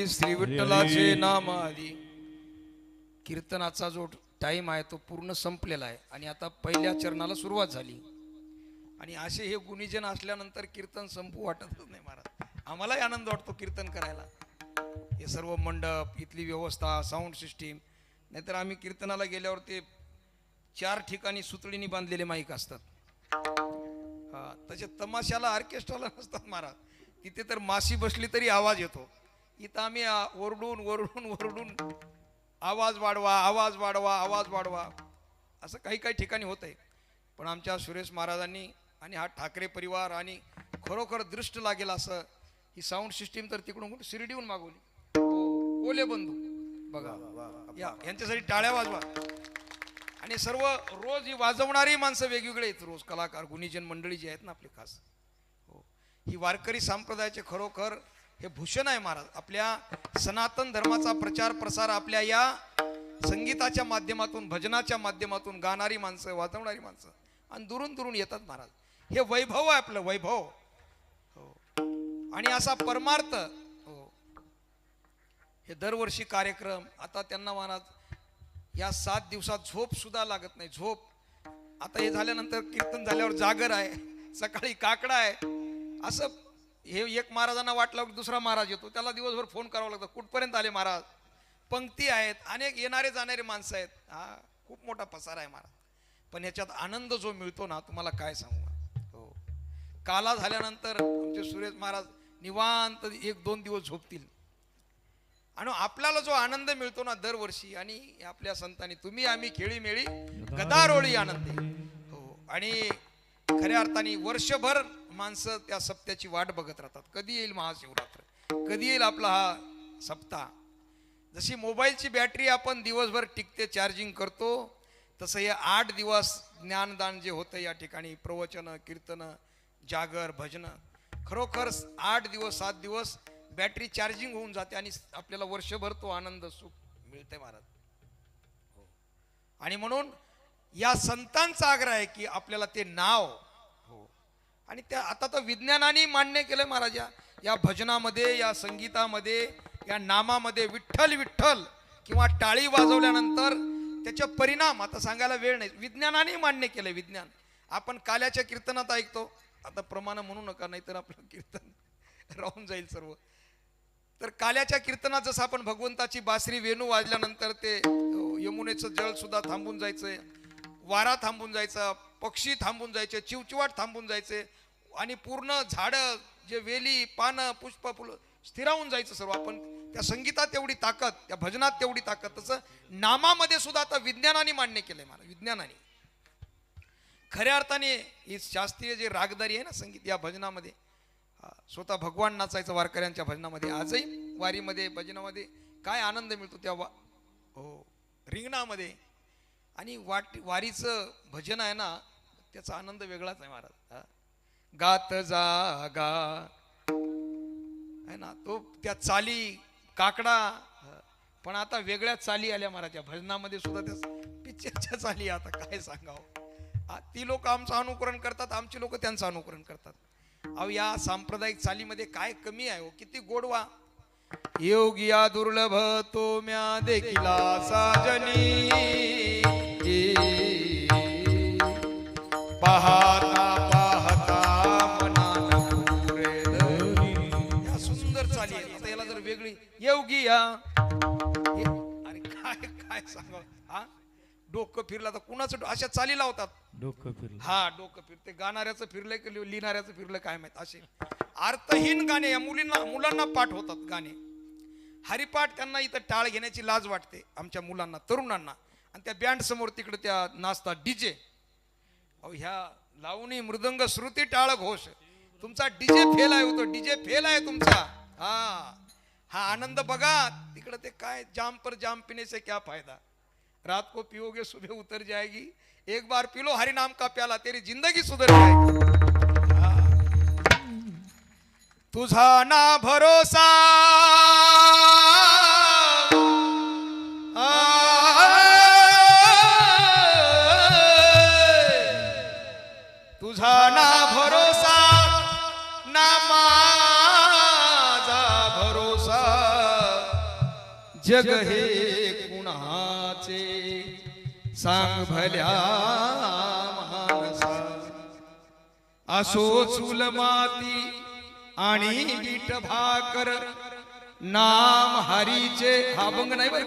श्री विठ्ठलाचे नाम आदी. कीर्तनाचा जो टाइम आहे तो पूर्ण संपलेला आहे आणि आता पहिल्या चरणाला सुरुवात झाली. आणि असे हे गुणीजन असल्यानंतर कीर्तन संपू वाटतच नाही महाराज. आम्हालाही आनंद वाटतो कीर्तन करायला. हे सर्व मंडप, इथली व्यवस्था, साऊंड सिस्टीम. नाहीतर आम्ही कीर्तनाला गेल्यावर ते 4 ठिकाणी सुतळीनी बांधलेले माईक असतात. हा, तसे तमाशाला ऑर्केस्ट्राला नसतात महाराज. तिथे तर मासी बसली तरी आवाज येतो. इथं आम्ही ओरडून ओरडून ओरडून आवाज वाढवा, आवाज वाढवा, आवाज वाढवा, असं काही काही ठिकाणी होत आहे. पण आमच्या सुरेश महाराजांनी आणि हा ठाकरे परिवार आणि खरोखर दृष्ट लागेल असं ही साऊंड सिस्टीम तर तिकडून शिर्डीहून मागवली. हो, कोले बंधू बघा या, यांच्यासाठी टाळ्या वाजवा. आणि सर्व रोज ही वाजवणारी माणसं वेगवेगळे आहेत, रोज कलाकार गुणीजन मंडळी जी आहेत ना आपली खास. हो, ही वारकरी संप्रदायाचे खरोखर हे भूषण आहे महाराज. आपल्या सनातन धर्माचा प्रचार प्रसार आपल्या या संगीताच्या माध्यमातून, भजनाच्या माध्यमातून गाणारी माणसं, वाजवणारी माणसं आणि दुरून दुरून येतात महाराज. हे वैभव आहे आपलं, वैभव. हो, आणि असा परमार्थ. हो, हे दरवर्षी कार्यक्रम. आता त्यांना महाराज या 7 दिवसात झोप सुद्धा लागत नाही. झोप आता हे झाल्यानंतर कीर्तन झाल्यावर जागर आहे, सकाळी काकडा आहे. असं हे एक महाराजांना वाटलं की दुसरा महाराज येतो, त्याला दिवसभर फोन करावा लागतो, कुठपर्यंत आले महाराज. पंक्ती आहेत, अनेक येणारे जाणारे माणसं आहेत. हा खूप मोठा पसारा आहे महाराज. पण ह्याच्यात आनंद जो मिळतो ना, तुम्हाला काय सांगू. हो, काला झाल्यानंतर आमचे सुरेश महाराज निवांत 1-2 दिवस झोपतील. आणि आपल्याला जो आनंद मिळतो ना दरवर्षी, आणि आपल्या संतांनी तुम्ही आम्ही खेळी मेळी गदारोळी आनंदी. हो, आणि खऱ्या अर्थाने वर्षभर माणसं त्या सप्त्याची वाट बघत राहतात. कधी येईल महाशिवरात्र, कधी येईल आपला हा सप्ताह. जशी मोबाईलची बॅटरी आपण दिवसभर टिकते, चार्जिंग करतो, तसं हे 8 दिवस ज्ञानदान जे होतं या ठिकाणी, प्रवचन, कीर्तन, जागर, भजन, खरोखर 8 दिवस 7 दिवस बॅटरी चार्जिंग होऊन जाते आणि आपल्याला वर्षभर तो आनंद सुख मिळते महाराज. हो, आणि म्हणून या संतांचा आग्रह आहे की आपल्याला ते नाव. हो, आणि त्या आता तर विज्ञानाने मान्य केलं महाराज, या भजनामध्ये, या संगीतामध्ये, या नामामध्ये विठ्ठल विठ्ठल किंवा टाळी वाजवल्यानंतर त्याचे परिणाम आता सांगायला वेळ नाही. विज्ञानाने मान्य केलं. विज्ञान आपण काल्याच्या कीर्तनात ऐकतो, आता प्रमाण म्हणू नका नाहीतर आपलं कीर्तन राहून जाईल सर्व. तर काल्याच्या कीर्तनात जसं आपण भगवंताची बासरी वेणू वाजल्यानंतर ते यमुनेचं जळ सुद्धा थांबून जायचंय, वारा थांबून जायचा, पक्षी थांबून जायचे, चिवचिवाट थांबून जायचे, आणि पूर्ण झाडं जे वेली पानं पुष्प फुलं स्थिरावून जायचं सर्व. आपण त्या संगीतात तेवढी ताकद, त्या भजनात तेवढी ताकद, तसं नामामध्ये सुद्धा आता विज्ञानाने मान्य केलंय मला. विज्ञानाने खऱ्या अर्थाने ही शास्त्रीय जे रागदारी आहे ना संगीत, या भजनामध्ये स्वतः भगवान नाचायचं वारकऱ्यांच्या भजनामध्ये. आजही वारीमध्ये भजनामध्ये काय आनंद मिळतो त्या हो रिंगणामध्ये. आणि वारीचं भजन आहे ना, त्याचा आनंद वेगळाच आहे महाराज. गात जागा आहे ना, तो त्या चाली काकडा. पण आता वेगळ्या चाली आल्या महाराज या भजनामध्ये सुद्धा. त्या पिक्चरच्या चाली आता काय सांगावं. ती लोक आमचं अनुकरण करतात, आमची लोक त्यांचं अनुकरण करतात. अहो, या सांप्रदायिक चालीमध्ये काय कमी आहे हो, किती गोडवा. योगिया दुर्लभ तो म्या देखिला साजनी, पाहता पाहता मनान पुरे धरी. या सुंदर चाली आहे. आता याला जर वेगळी योगिया, अरे काय काय सांगा. हा, डोकं फिरला तर कुणाचं अशा चाली लावतात. डोकं फिरलं. हा, डोकं फिरते. गाणाऱ्याचं फिरलंय की लिहिणाऱ्याचं फिरलं काय माहित. असे अर्थहीन गाणे या मुलांना पाठ होतात गाणे. हरिपाठ त्यांना इथं टाळ घेण्याची लाज वाटते आमच्या मुलांना, तरुणांना. आणि त्या बँड समोर तिकडे त्या नाचतात डीजे. अहो, ह्या लावणी मृदंग श्रुती टाळ घोष, तुमचा डीजे फेल आहे. होतो डीजे फेल आहे तुमचा. हा आनंद बघा तिकडे. ते काय जाम पर जाम पीने से क्या फायदा, रात को पियोगे सुबह उतर जाएगी, एक बार पी लो हरि नाम का प्याला तेरी जिंदगी सुधर जाएगी. तुझा ना भरोसा तुझा ना भरोसा ना माझा भरोसा, जग हे कुणाचे सांग भल्या मानसा. असो चूल माती आणि मीठ भाकर, नाम हरीचे. हा अभंग नाही बरं,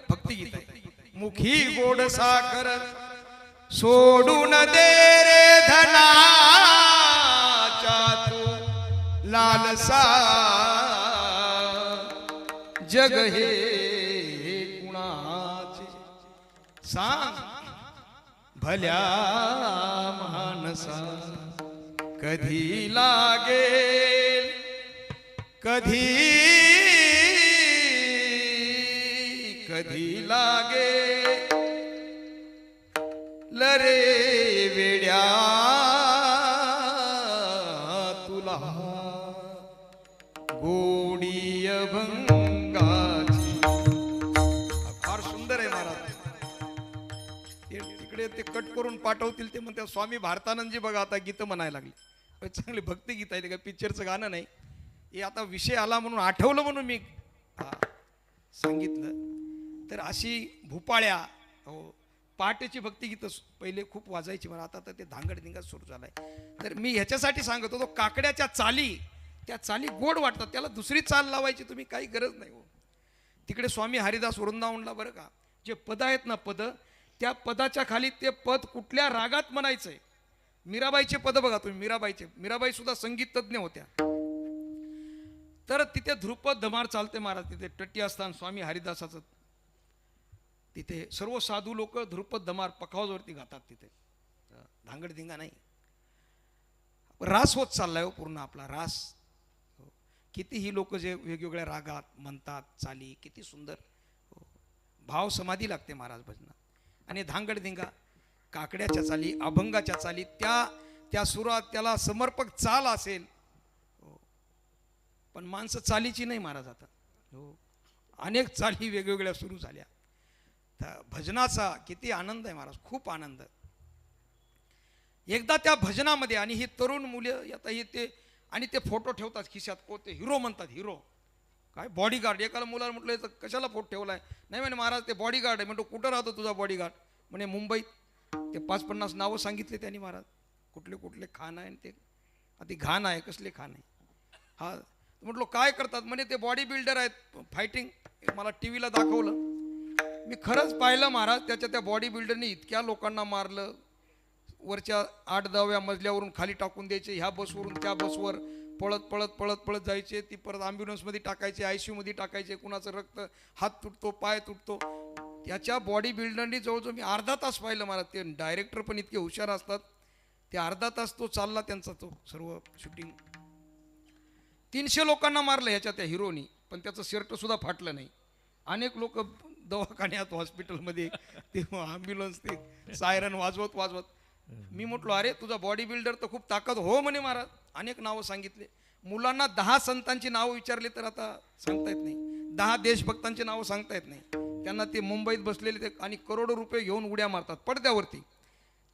भक्तिगीत आहे. मुखी गोड साखर सोडून दे रे धनाच्या तू लालसा, जग हे कुणाचे सांग भल्या मानसा. कधी लागेल कधी कधी लागेल लरे वेड्या तुला गोडी अभंगाची. फार सुंदर आहे महाराज. तिकडे ते कट करून पाठवतील ते म्हणते स्वामी भारतानंदजी बघा आता गीत म्हणायला लागले. चांगले भक्ती गीत आहे, का पिक्चरचं गाणं नाही. हे आता विषय आला म्हणून आठवलं म्हणून मी सांगितलं. तर अशी भूपाळ्या हो पहाटेची भक्तिगीतं पहिले खूप वाजायची मला, आता तर ते धांगडधिंगा सुरू झालाय. तर मी ह्याच्यासाठी सांगत होतो काकड्याच्या चाली, त्या चाली गोड वाटतात, त्याला दुसरी चाल लावायची तुम्ही काही गरज नाही हो. तिकडे स्वामी हरिदास वृंदावनला बरं का जे पद आहेत ना पद, त्या पदाच्या खाली ते पद कुठल्या रागात म्हणायचंय. मीराबाईचे पद बघा तुम्ही, मीराबाई सुद्धा संगीत तज्ञ होत्या. तर तिथे ध्रुपद धमार चालते महाराज. तिथे टट्टी असताना स्वामी हरिदासाचं तिथे सर्व साधू लोक ध्रुपद धमार पखावजवरती गातात. तिथे धांगडधिंगा नाही, रास होत चाललाय हो पूर्ण आपला रास. किती ही लोक जे वेगवेगळ्या रागात म्हणतात चाली, किती सुंदर भाव समाधी लागते महाराज भजनात. आणि धांगडधिंगा काकड्याच्या चाली, अभंगाच्या चाली, त्या सुरात त्याला समर्पक चाल असेल. पण माणसं चालीची नाही महाराज आता हो. अनेक चाली वेगवेगळ्या सुरू झाल्या. तर भजनाचा किती आनंद आहे महाराज, खूप आनंद. एकदा त्या भजनामध्ये आणि ही तरुण मुले आता ही ते आणि ते फोटो ठेवतात खिशात. कोणते हिरो म्हणतात, हिरो काय बॉडीगार्ड. एकाला मुलाला म्हटलं तर कशाला फोटो ठेवलाय, नाही म्हणे महाराज ते बॉडीगार्ड आहे. म्हणतो कुठं राहतो तुझा बॉडीगार्ड, म्हणे मुंबईत. ते 5-50 नावं सांगितले त्यांनी महाराज, कुठले कुठले खान आहे ते. ती घाण आहे, कसले खान आहे. हा म्हटलो काय करतात, म्हणे ते बॉडी बिल्डर आहेत फायटिंग. मला टी व्हीला दाखवलं, मी खरंच पाहिलं महाराज. त्या बॉडी बिल्डरने इतक्या लोकांना मारलं. वरच्या 8-10व्या मजल्यावरून खाली टाकून द्यायचे, ह्या बसवरून त्या बसवर पळत पळत पळत पळत जायचे. ती परत ॲम्ब्युलन्समध्ये टाकायचे, ICU मध्ये टाकायचे. कुणाचं रक्त, हात तुटतो, पाय तुटतो. त्याच्या बॉडी बिल्डरनी जवळजवळ मी अर्धा तास पाहिलं महाराज. ते डायरेक्टर पण इतके हुशार असतात. ते अर्धा तास तो चालला त्यांचा तो सर्व शूटिंग. 300 लोकांना मारलं ह्याच्या त्या हिरोनी, पण त्याचं शर्ट सुद्धा फाटलं नाही. अनेक लोक दवाखान्यात, हॉस्पिटलमध्ये, ते ॲम्ब्युलन्स, ते सायरन वाजवत. मी म्हटलो अरे तुझा बॉडी बिल्डर तर खूप ताकद हो म्हणे महाराज. अनेक नावं सांगितले. मुलांना 10 संतांची नावं विचारली तर आता सांगता येत नाही. 10 देशभक्तांची नावं सांगता येत नाही त्यांना. ते मुंबईत बसलेले ते आणि करोडो रुपये घेऊन उड्या मारतात पडद्यावरती.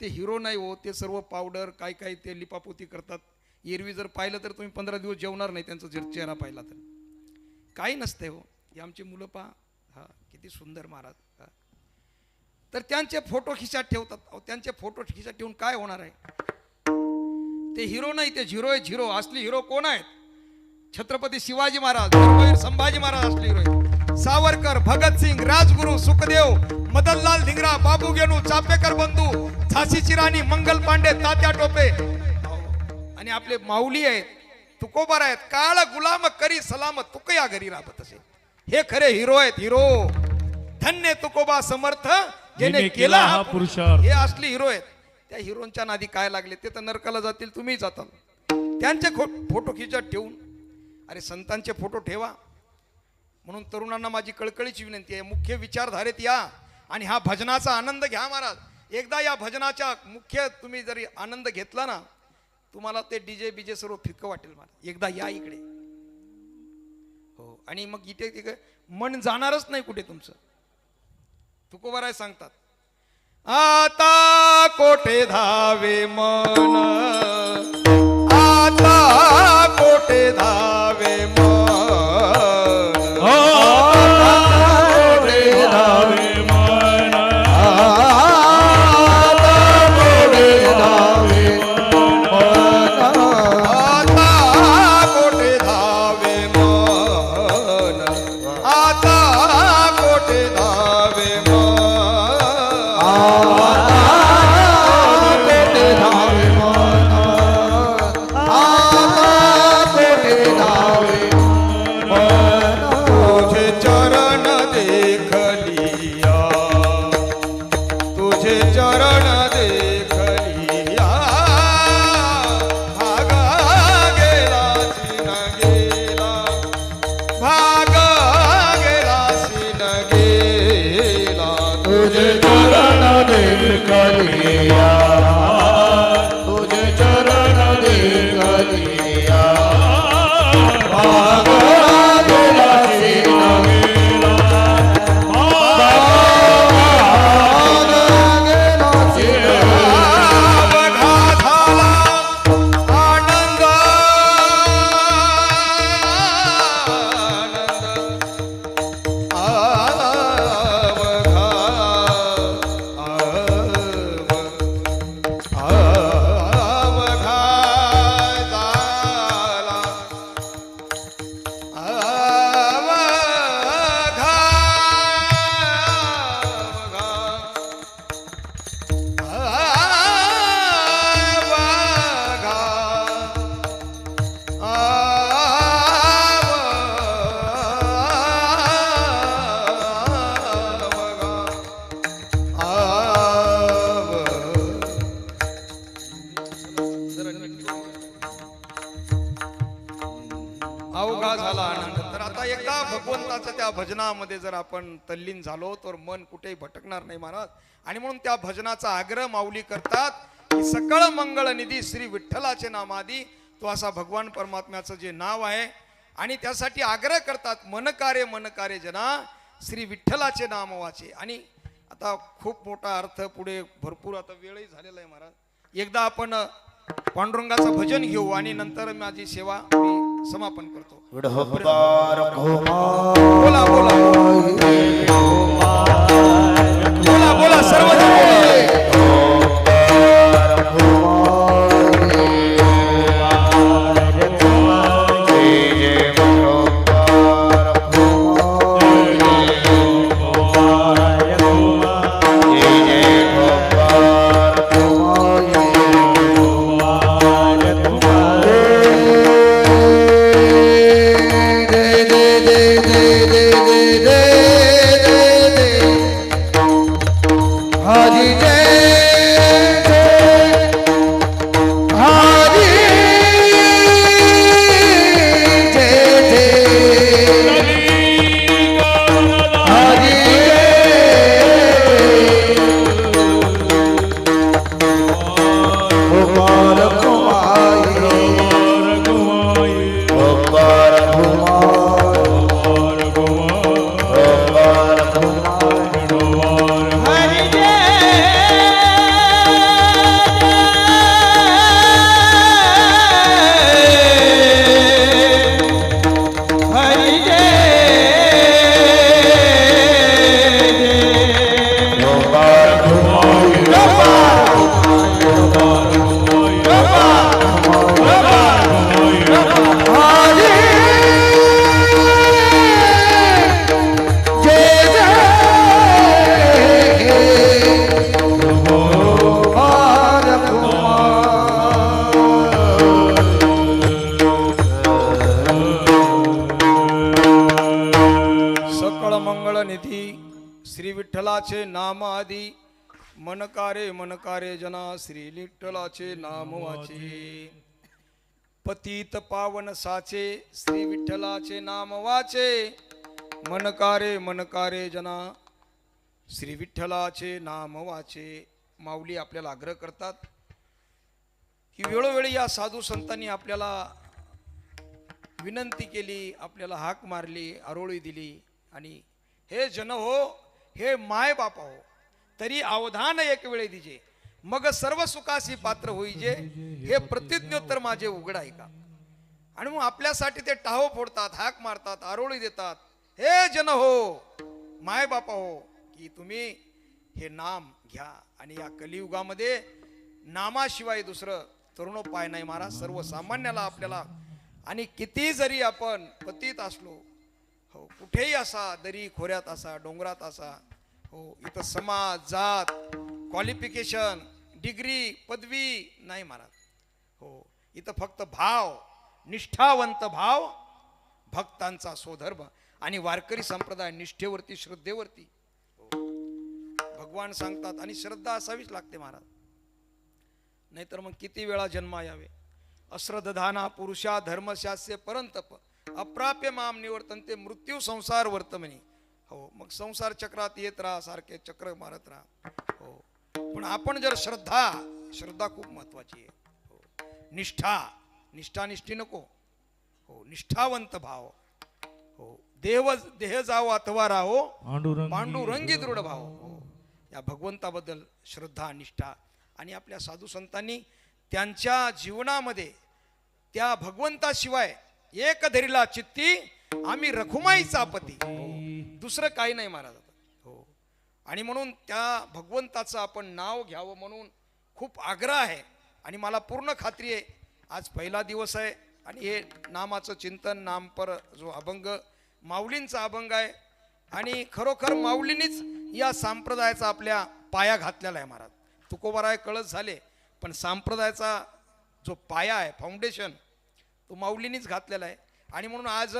ते हिरो नाही हो, ते सर्व पावडर काय काय ते लिपापोती करतात. एरवी जर पाहिलं तर तुम्ही 15 दिवस जेवणार नाही त्यांचा जर चेहरा पाहिला तर. काही नसतंय हो. हे आमची मुलं पहा, हा किती सुंदर महाराज. तर त्यांचे फोटो खिशात ठेवतात. त्यांचे फोटो खिशात ठेवून काय होणार आहे. ते हिरो नाही, ते झिरो आहे, झिरो. असली हिरो कोण आहेत, छत्रपती शिवाजी महाराज, धर्मवीर संभाजी महाराज असले हिरो आहेत. सावरकर, भगतसिंग, राजगुरू, सुखदेव, मदनलाल धिंगरा, बाबू गेनू, चापेकर बंधू, झाशीची राणी, मंगल पांडे, तात्या टोपे. आणि आपले माऊली आहेत, तुकोबार आहेत. काळ गुलाम करी सलामत तुक या घरी राबत असे. हे खरे हिरो आहेत, हिरो. धन्य तुकोबा समर्थ ज्याने केला हा पुरुषार्थ. हे असले हिरो आहेत. त्या हिरोंच्या नादी काय लागले, ते तर नरकाला जातील, तुम्ही जाताल. त्यांचे फोटो खिचात ठेवून, अरे संतांचे फोटो ठेवा. म्हणून तरुणांना माझी कळकळीची विनंती आहे, मुख्य विचारधारेत या आणि हा भजनाचा आनंद घ्या महाराज. एकदा या भजनाच्या मुख्य तुम्ही जरी आनंद घेतला ना, तुम्हाला ते डीजे बीजे सर्व फिक्क वाटेल महाराज. एकदा या इकडे हो. आणि मग इथे मन जाणारच नाही कुठे तुमचं. तुकोबाराय सांगतात, आता कोठे धावे मन, आता कोठे धावे मन, आता कोठे धावे मन, आता कोठे धावे मन, आता कोठे धावे मन, आता कोठे धावे मन. धावे देखलिया तुझे चरण देखलिया भाग गेला सीन गेला अवघा झाला आनंद. तर आता एकदा भगवंताच्या त्या भजनामध्ये जर आपण तल्लीन झालो तर मन कुठेही भटकणार नाही महाराज. आणि म्हणून त्या भजनाचा आग्रह माऊली करतात की सकळ मंगळ निधी श्री विठ्ठलाचे नामादी. तो असा भगवान परमात्म्याचं जे नाव आहे आणि त्यासाठी आग्रह करतात मनकारे जना श्री विठ्ठलाचे नाम वाचे. आणि आता खूप मोठा अर्थ पुढे भरपूर आता वेळही झालेला आहे महाराज. एकदा आपण पांडुरंगाचं भजन घेऊ आणि नंतर माझी सेवा मी समापन करतो. बोला बोला बोला बोला सर्वजण विठ्ठलाचे नाम आदी मनकारे जना श्री विठ्ठलाचे नाम वाचे. पतित पावन साचे श्री विठ्ठलाचे नाम वाचे. मनकारे जना श्री विठ्ठलाचे नाम वाचे. माऊली आपल्याला आग्रह करतात की वेळोवेळी या साधू संतांनी आपल्याला विनंती केली, आपल्याला हाक मारली, आरोळी दिली आणि हे जन हो, हे माय बापा हो, तरी अवधान एक वेळे दिजे, मग सर्व सुखासी पात्र होईजे, हे प्रतिज्ञोत्तर माझे उघड आहे का. आणि मग आपल्यासाठी ते टाहो फोडतात, हाक मारतात, आरोळी देतात. हे जन हो, माय बापा हो, की तुम्ही हे नाम घ्या. आणि या कलियुगामध्ये नामाशिवाय दुसरं तरुणोपाय नाही महाराज. सर्वसामान्याला आपल्याला, आणि किती जरी आपण पतित असलो, हो कुठेही असा, दरी खोऱ्यात असा, डोंगरात असा, हो इथं समाज, जात, क्वालिफिकेशन, डिग्री, पदवी नाही महाराज. हो इथं फक्त भाव, निष्ठावंत भाव, भक्तांचा स्वधर्म आणि वारकरी संप्रदाय निष्ठेवरती, श्रद्धेवरती. भगवान सांगतात आणि श्रद्धा असावीच लागते महाराज, नाहीतर मग किती वेळा जन्मा यावे. अश्रद्धाना पुरुषा धर्मशास्त्रे परंतप अप्राप्य माम निवर्तनते मृत्यू संसार वर्तमनी. हो मग संसार चक्रात येत राहा, सारखे चक्र मारत राहा. हो पण आपण जर श्रद्धा खूप महत्वाची आहे. हो. निष्ठा निष्ठी नको. हो, निष्ठावंत भाव. हो, देह जावो अथवा राहो पांडुरंगी दृढ भाव. हो, या भगवंताबद्दल श्रद्धा निष्ठा. आणि आपल्या साधू संतांनी त्यांच्या जीवनामध्ये त्या भगवंताशिवाय एक धरीला चित्ती आम्ही रखुमाईचा पती. हो, दुसरं काही नाही महाराज. हो, आणि म्हणून त्या भगवंताचं आपण नाव घ्यावं म्हणून खूप आग्रह आहे. आणि मला पूर्ण खात्री आहे आज पहिला दिवस आहे आणि हे नामाचं चिंतन नामपर जो अभंग माऊलींचा अभंग आहे. आणि खरोखर माऊलींनीच या संप्रदायाचा आपल्या पाया घातलेला आहे महाराज. तुकोबाराय कळस झाले पण संप्रदायाचा जो पाया आहे फाउंडेशन तो माऊलींनीच घातलेला आहे. आणि म्हणून आज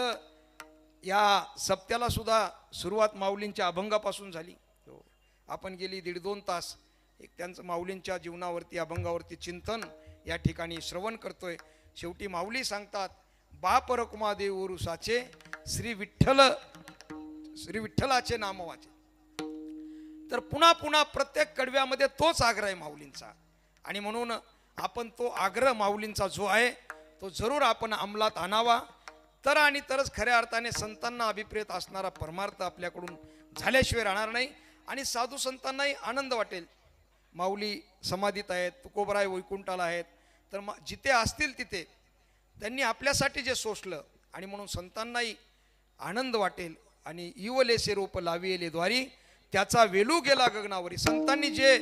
या सप्त्याला सुद्धा सुरुवात माऊलींच्या अभंगापासून झाली. हो, आपण गेली 1.5-2 तास एक त्यांचं माऊलींच्या जीवनावरती अभंगावरती चिंतन या ठिकाणी श्रवण करतोय. शेवटी माऊली सांगतात बाप रकुमा देव उरुसाचे श्री विठ्ठलाचे नाम वाचे. तर पुन्हा पुन्हा प्रत्येक कडव्यामध्ये तोच आग्रह आहे माऊलींचा. आणि म्हणून आपण तो आग्रह माऊलींचा जो आहे तो जरूर आपण अंमलात आणावा. तर आणि तरच खऱ्या अर्थाने संतांना अभिप्रेत असणारा परमार्थ आपल्याकडून झाल्याशिवाय राहणार नाही. आणि साधू संतांनाही आनंद वाटेल. माऊली समाधीत आहेत, तुकोबराय वैकुंठाला आहेत. तर जिथे असतील तिथे त्यांनी आपल्यासाठी जे सोसलं आणि म्हणून संतांनाही आनंद वाटेल. आणि इवलेसे रोप लाविले द्वारी त्याचा वेलू गेला गगनावरी. संतांनी जे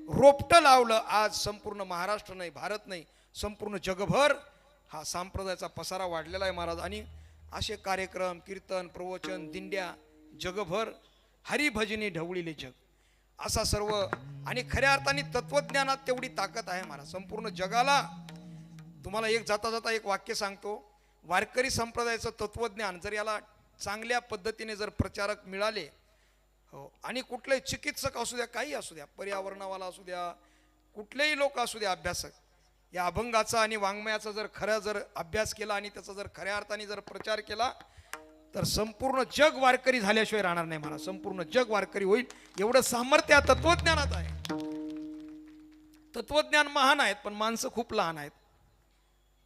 रोपटं लावलं आज संपूर्ण महाराष्ट्र नाही भारत नाही संपूर्ण जगभर हा संप्रदायाचा पसारा वाढलेला आहे महाराज. आणि असे कार्यक्रम कीर्तन प्रवचन दिंड्या जगभर हरिभजनी ढवळीले जग असा सर्व. आणि खऱ्या अर्थाने तत्वज्ञानात तेवढी ताकद आहे महाराज संपूर्ण जगाला. तुम्हाला एक जाता जाता एक वाक्य सांगतो. वारकरी संप्रदायाचं तत्वज्ञान जर याला चांगल्या पद्धतीने जर प्रचारक मिळाले. हो, आणि कुठलेही चिकित्सक असू द्या काही असू द्या पर्यावरणावाला असू द्या कुठलेही लोक असू द्या अभ्यासक या अभंगाचा आणि वाङ्मयाचा जर अभ्यास केला आणि त्याचा जर खऱ्या अर्थाने जर प्रचार केला तर संपूर्ण जग वारकरी झाल्याशिवाय राहणार नाही मला. संपूर्ण जग वारकरी होईल एवढं सामर्थ्य तत्वज्ञानात आहे. तत्वज्ञान महान आहेत पण माणसं खूप लहान आहेत.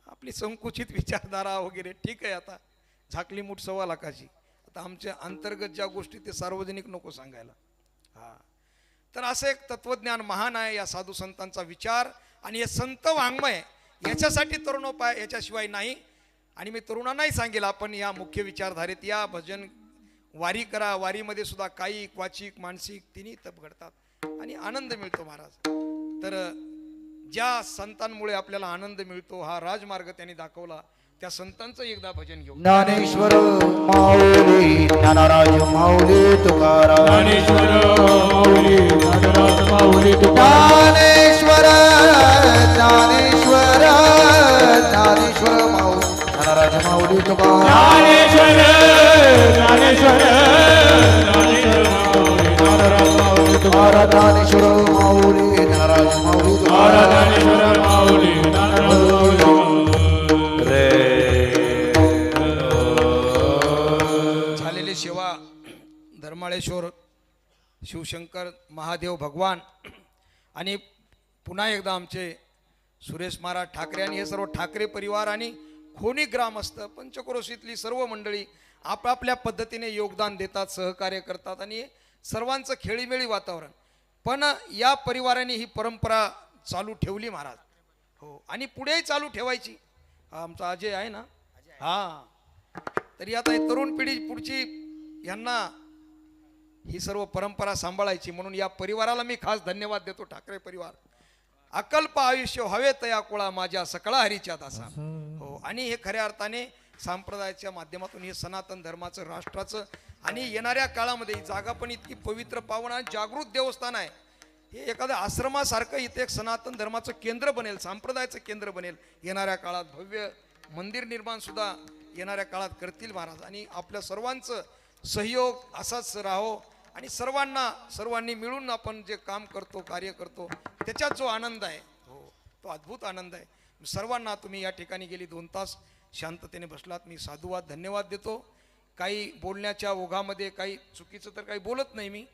आपली संकुचित विचारधारा वगैरे ठीक आहे. आता झाकली मूठ 1.25 लाखाची. आता आमच्या अंतर्गत ज्या गोष्टी ते सार्वजनिक नको सांगायला. हा, तर असं एक तत्वज्ञान महान आहे या साधू संतांचा विचार. आणि हे संत वाङ्मय याच्यासाठी तरुणोपाय याच्याशिवाय नाही. आणि मी तरुणांनाही सांगेल आपण या मुख्य विचारधारेत या भजन वारी करा. वारीमध्ये सुद्धा कायिक वाचिक मानसिक तिन्ही तप घडतात आणि आनंद मिळतो महाराज. तर ज्या संतांमुळे आपल्याला आनंद मिळतो हा राजमार्ग त्यांनी दाखवला. त्या संतांचं एकदा भजन घेऊ. ज्ञानेश्वर माऊली ज्ञानराज माऊली तुकाराम. ज्ञानेश्वर माऊली ज्ञानराज माऊली ज्ञानेश्वर ज्ञानेश्वर ज्ञानेश्वर माऊली ज्ञानराज माऊली तुकाराम. ज्ञानेश्वर ज्ञानेश्वर ज्ञानराज माऊली ज्ञानेश्वर माऊली ज्ञानराज माऊली ज्ञानेश्वर माऊली ज्ञानराज माऊली. झालेली सेवा धर्माळेश्वर शिवशंकर महादेव भगवान आणि पुन्हा एकदा आमचे सुरेश महाराज ठाकरे आणि हे सर्व ठाकरे परिवार आणि खोनी ग्रामस्थ पंचक्रोशीतली सर्व मंडळी आपापल्या पद्धतीने योगदान देतात सहकार्य करतात आणि सर्वांचं खेळीमेळी वातावरण. पण या परिवाराने ही परंपरा चालू ठेवली महाराज. हो, आणि पुढेही चालू ठेवायची. हा आमचा अजय आहे ना. हा, तरी आता ही तरुण पिढी पुढची यांना ही सर्व परंपरा सांभाळायची म्हणून या परिवाराला मी खास धन्यवाद देतो. ठाकरे परिवार अकल्प आयुष्य हवे तया कुळा माझ्या सकळा हरीच्या दासा. हो, आणि हे खऱ्या अर्थाने संप्रदायाच्या माध्यमातून हे सनातन धर्माचं राष्ट्राचं आणि येणाऱ्या काळामध्ये ही जागा पण इतकी पवित्र पावन आणि जागृत देवस्थान आहे. हे एखाद्या आश्रमासारखं इथे एक सनातन धर्माचं केंद्र बनेल संप्रदायाचं केंद्र बनेल. येणाऱ्या काळात भव्य मंदिर निर्माण सुद्धा येणाऱ्या काळात करतील महाराज. आणि आपल्या सर्वांचं सहयोग असाच राहो आणि सर्वांनी मिळून आपण जे काम करतो कार्य करतो त्याच्यात जो आनंद आहे हो तो अद्भुत आनंद आहे. सर्वांना तुम्ही या ठिकाणी गेली 2 तास शांततेने बसलात मी साधुवाद धन्यवाद देतो. काही बोलण्याच्या ओघामध्ये काही चुकीचं तर काही बोलत नाही मी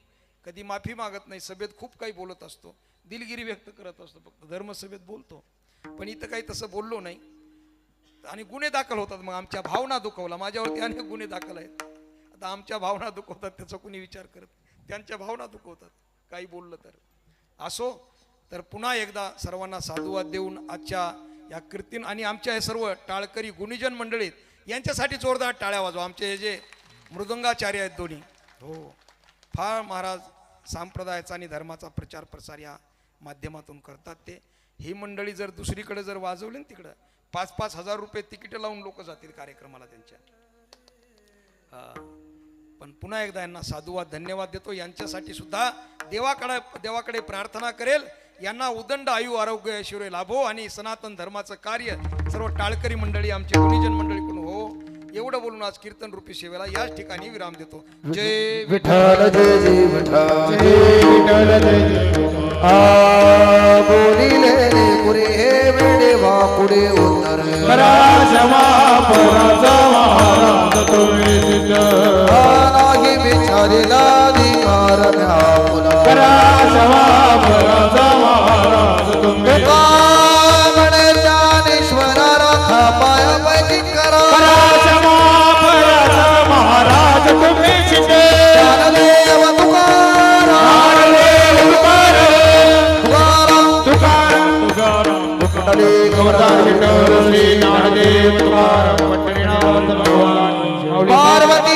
कधी माफी मागत नाही. सभेत खूप काही बोलत असतो दिलगिरी व्यक्त करत असतो, फक्त धर्मसभेत बोलतो, पण इथं काही तसं बोललो नाही. आणि गुन्हे दाखल होतात, मग आमच्या भावना दुखवला. माझ्यावरती अनेक गुन्हे दाखल आहेत. आता आमच्या भावना दुखवतात त्याचा कुणी विचार करत, त्यांच्या भावना दुखवतात काही बोललं तर. असो, तर पुन्हा एकदा सर्वांना साधुवाद देऊन आजच्या या कीर्तीन आणि आमच्या हे सर्व टाळकरी गुणीजन मंडळीत यांच्यासाठी जोरदार टाळ्या वाजवा. आमचे हे जे मृदंगाचार्य आहेत दोन्ही, हो, फार महाराज संप्रदायाचा आणि धर्माचा प्रचार प्रसार या माध्यमातून करतात. ते ही मंडळी जर दुसरीकडे जर वाजवली ना, तिकडं 5-5 हजार रुपये तिकीट लावून लोक जातील कार्यक्रमाला त्यांच्या. पण पुन्हा एकदा यांना साधुवाद धन्यवाद देतो. यांच्यासाठी सुद्धा देवाकडे प्रार्थना करेल, यांना उदंड आयु आरोग्य ऐश्वर्य लाभो आणि सनातन धर्माचं कार्य सर्व टाळकरी मंडळी आमची गुणीजन मंडळीकडून हो. एवढं बोलून आज कीर्तन रूपी सेवेला याच ठिकाणी विराम देतो. जय विठ्ठल जय जय विठ्ठल बोलिले पुरे वेडे वा पुढे उत्तर नाही विचारिला अधिकार म्यापुला ज्ञानेश्वरा राखा पायापैकी करा महाराज तुम्ही ज्ञानदेव तुकाराम पार्वती